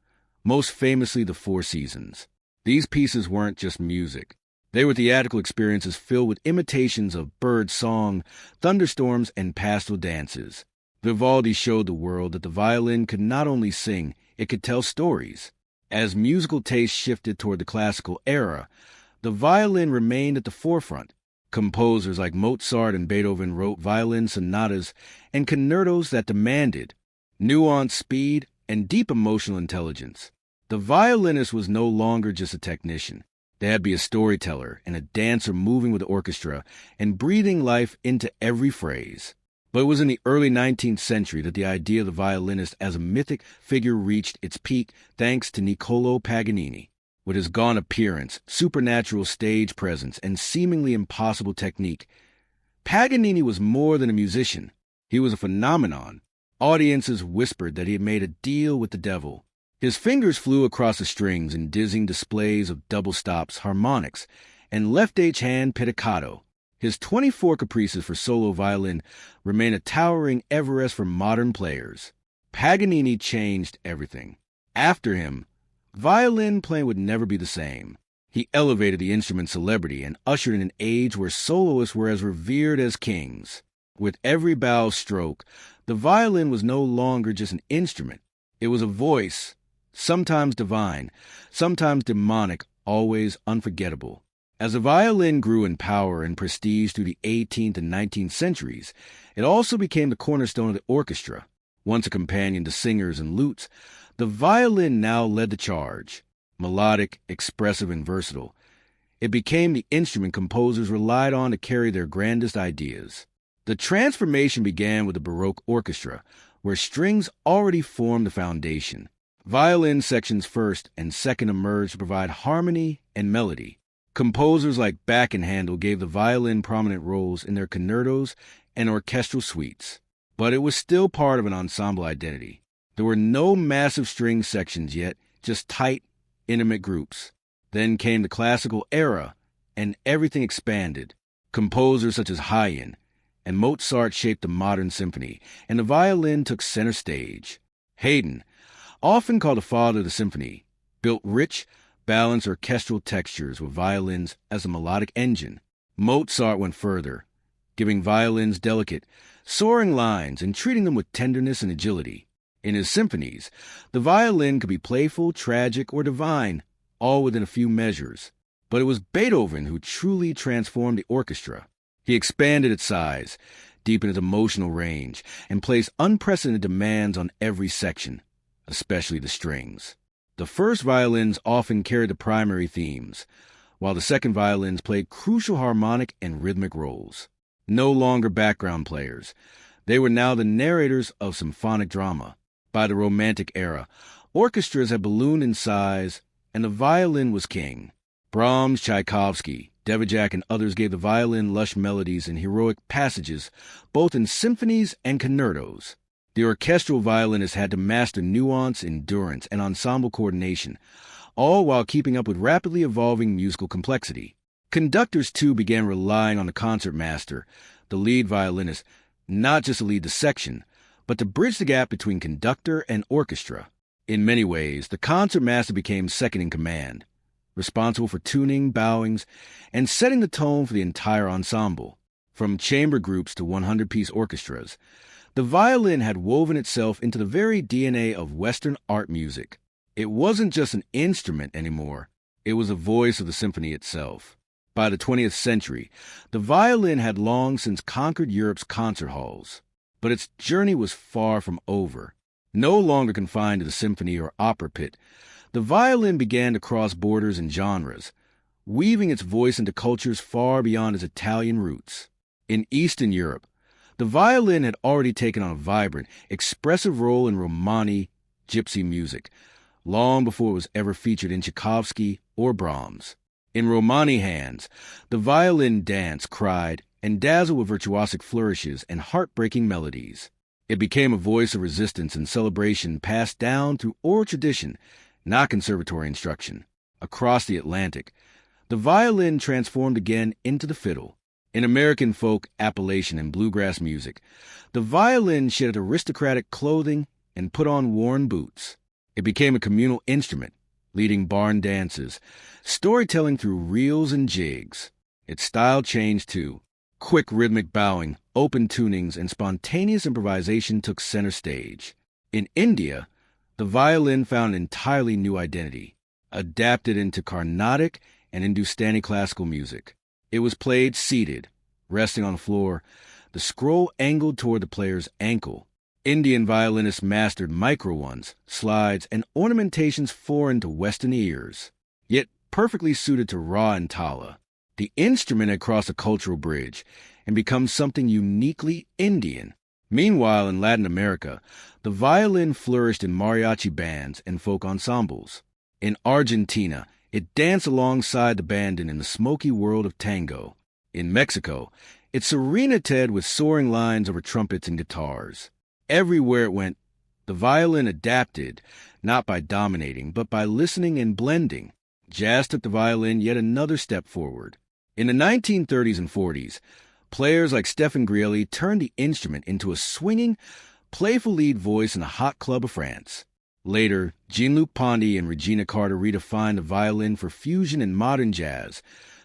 Speaker 1: most famously the Four Seasons. These pieces weren't just music. They were theatrical experiences filled with imitations of bird song, thunderstorms, and pastoral dances. Vivaldi showed the world that the violin could not only sing, it could tell stories. As musical taste shifted toward the classical era, the violin remained at the forefront. Composers like Mozart and Beethoven wrote violin sonatas and concertos that demanded nuance, speed, and deep emotional intelligence. The violinist was no longer just a technician. They had to be a storyteller and a dancer moving with the orchestra and breathing life into every phrase. But it was in the early 19th century that the idea of the violinist as a mythic figure reached its peak thanks to Niccolò Paganini. With his gaunt appearance, supernatural stage presence, and seemingly impossible technique, Paganini was more than a musician. He was a phenomenon. Audiences whispered that he had made a deal with the devil. His fingers flew across the strings in dizzying displays of double stops, harmonics, and left hand pizzicato. His 24 caprices for solo violin remain a towering Everest for modern players. Paganini changed everything. After him, violin playing would never be the same. He elevated the instrument's celebrity and ushered in an age where soloists were as revered as kings. With every bow stroke, the violin was no longer just an instrument. It was a voice, sometimes divine, sometimes demonic, always unforgettable. As the violin grew in power and prestige through the 18th and 19th centuries, it also became the cornerstone of the orchestra. Once a companion to singers and lutes, the violin now led the charge. Melodic, expressive, and versatile, it became the instrument composers relied on to carry their grandest ideas. The transformation began with the Baroque orchestra, where strings already formed the foundation. Violin sections first and second emerged to provide harmony and melody. Composers like Bach and Handel gave the violin prominent roles in their concertos and orchestral suites, but it was still part of an ensemble identity. There were no massive string sections yet, just tight, intimate groups. Then came the classical era, and everything expanded. Composers such as Haydn and Mozart shaped the modern symphony, and the violin took center stage. Haydn, often called the father of the symphony, built rich, balanced orchestral textures with violins as a melodic engine. Mozart went further, giving violins delicate, soaring lines and treating them with tenderness and agility. In his symphonies, the violin could be playful, tragic, or divine, all within a few measures. But it was Beethoven who truly transformed the orchestra. He expanded its size, deepened its emotional range, and placed unprecedented demands on every section, especially the strings. The first violins often carried the primary themes, while the second violins played crucial harmonic and rhythmic roles. No longer background players, they were now the narrators of symphonic drama. By the Romantic era, orchestras had ballooned in size, and the violin was king. Brahms, Tchaikovsky, Dvorak, and others gave the violin lush melodies and heroic passages, both in symphonies and concertos. The orchestral violinist had to master nuance, endurance, and ensemble coordination, all while keeping up with rapidly evolving musical complexity. Conductors, too, began relying on the concertmaster, the lead violinist, not just to lead the section, but to bridge the gap between conductor and orchestra. In many ways, the concertmaster became second in command, responsible for tuning, bowings, and setting the tone for the entire ensemble. From chamber groups to 100-piece orchestras, the violin had woven itself into the very DNA of Western art music. It wasn't just an instrument anymore. It was the voice of the symphony itself. By the 20th century, the violin had long since conquered Europe's concert halls. But its journey was far from over. No longer confined to the symphony or opera pit, The violin began to cross borders and genres, weaving its voice into cultures far beyond its Italian roots. In Eastern Europe, the violin had already taken on a vibrant, expressive role in Romani gypsy music, long before it was ever featured in Tchaikovsky or Brahms. In Romani hands, the violin danced, cried, and dazzled with virtuosic flourishes and heartbreaking melodies. It became a voice of resistance and celebration passed down through oral tradition, not conservatory instruction. Across the Atlantic, the violin transformed again into the fiddle. In American folk, Appalachian, and bluegrass music, the violin shedded aristocratic clothing and put on worn boots. It became a communal instrument, leading barn dances, storytelling through reels and jigs. Its style changed too. Quick rhythmic bowing, open tunings, and spontaneous improvisation took center stage. In India, the violin found an entirely new identity, adapted into Carnatic and Hindustani classical music. It was played seated, resting on the floor, the scroll angled toward the player's ankle. Indian violinists mastered micro ones, slides, and ornamentations foreign to Western ears, yet perfectly suited to raw and tala. The instrument had crossed a cultural bridge and become something uniquely Indian. Meanwhile, in Latin America, the violin flourished in mariachi bands and folk ensembles. In Argentina, it danced alongside the bandon in the smoky world of tango. In Mexico, it serenated with soaring lines over trumpets and guitars. Everywhere it went, the violin adapted, not by dominating, but by listening and blending. Jazz took the violin yet another step forward. In the 1930s and 40s, players like Stéphane Grielli turned the instrument into a swinging, playful lead voice in a hot club of France. Later, Jean-Luc Ponty and Regina Carter redefined the violin for fusion and modern jazz,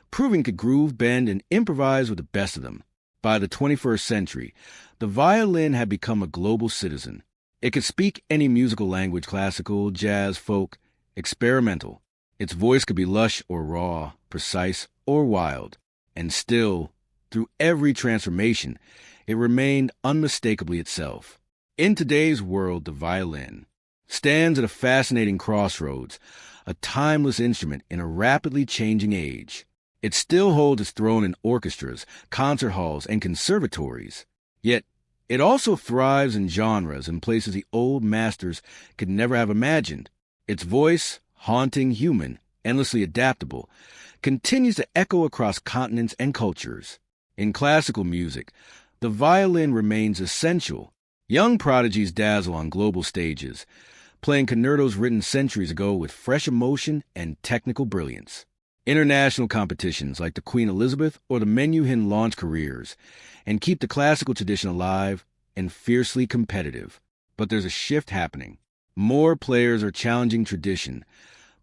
Speaker 1: proving it could groove, bend, and improvise with the best of them. By the 21st century, the violin had become a global citizen. It could speak any musical language: classical, jazz, folk, experimental. Its voice could be lush or raw, precise or wild. And still, through every transformation, it remained unmistakably itself. In today's world, the violin stands at a fascinating crossroads, a timeless instrument in a rapidly changing age. It still holds its throne in orchestras, concert halls, and conservatories. Yet, it also thrives in genres and places the old masters could never have imagined. Its voice, haunting, human, endlessly adaptable, continues to echo across continents and cultures. In classical music, the violin remains essential. Young prodigies dazzle on global stages, playing concertos written centuries ago with fresh emotion and technical brilliance. International competitions like the Queen Elizabeth or the Menuhin launch careers and keep the classical tradition alive and fiercely competitive. But there's a shift happening. More players are challenging tradition,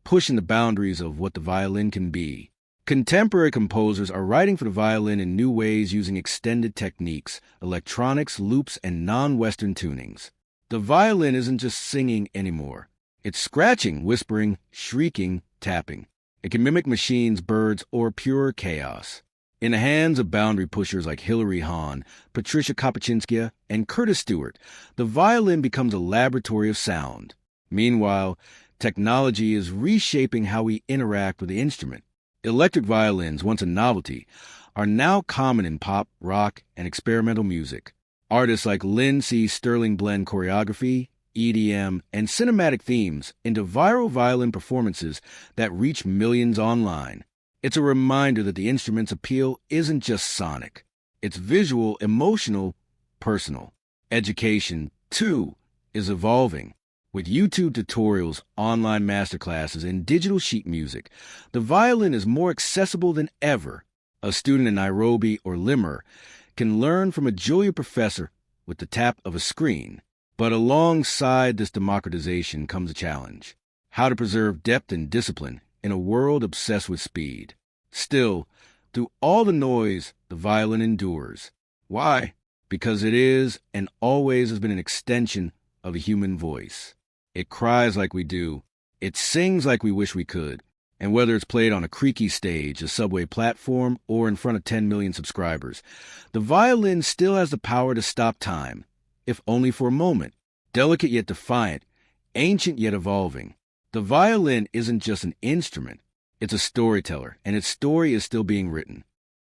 Speaker 1: pushing the boundaries of what the violin can be. Contemporary composers are writing for the violin in new ways using extended techniques, electronics, loops, and non-Western tunings. The violin isn't just singing anymore. It's scratching, whispering, shrieking, tapping. It can mimic machines, birds, or pure chaos. In the hands of boundary pushers like Hilary Hahn, Patricia Kapuscinska, and Curtis Stewart, the violin becomes a laboratory of sound. Meanwhile, technology is reshaping how we interact with the instrument. Electric violins, once a novelty, are now common in pop, rock, and experimental music. Artists like Lynn C. Sterling blend choreography, EDM, and cinematic themes into viral violin performances that reach millions online. It's a reminder that the instrument's appeal isn't just sonic. It's visual, emotional, personal. Education, too, is evolving. With YouTube tutorials, online masterclasses, and digital sheet music, the violin is more accessible than ever. A student in Nairobi or Limmer can learn from a Julia professor with the tap of a screen. But alongside this democratization comes a challenge: how to preserve depth and discipline in a world obsessed with speed. Still, through all the noise, the violin endures. Why? Because it is and always has been an extension of the human voice. It cries like we do. It sings like we wish we could. And whether it's played on a creaky stage, a subway platform, or in front of 10 million subscribers, the violin still has the power to stop time, if only for a moment. Delicate yet defiant, ancient yet evolving. The violin isn't just an instrument, it's a storyteller, and its story is still being written.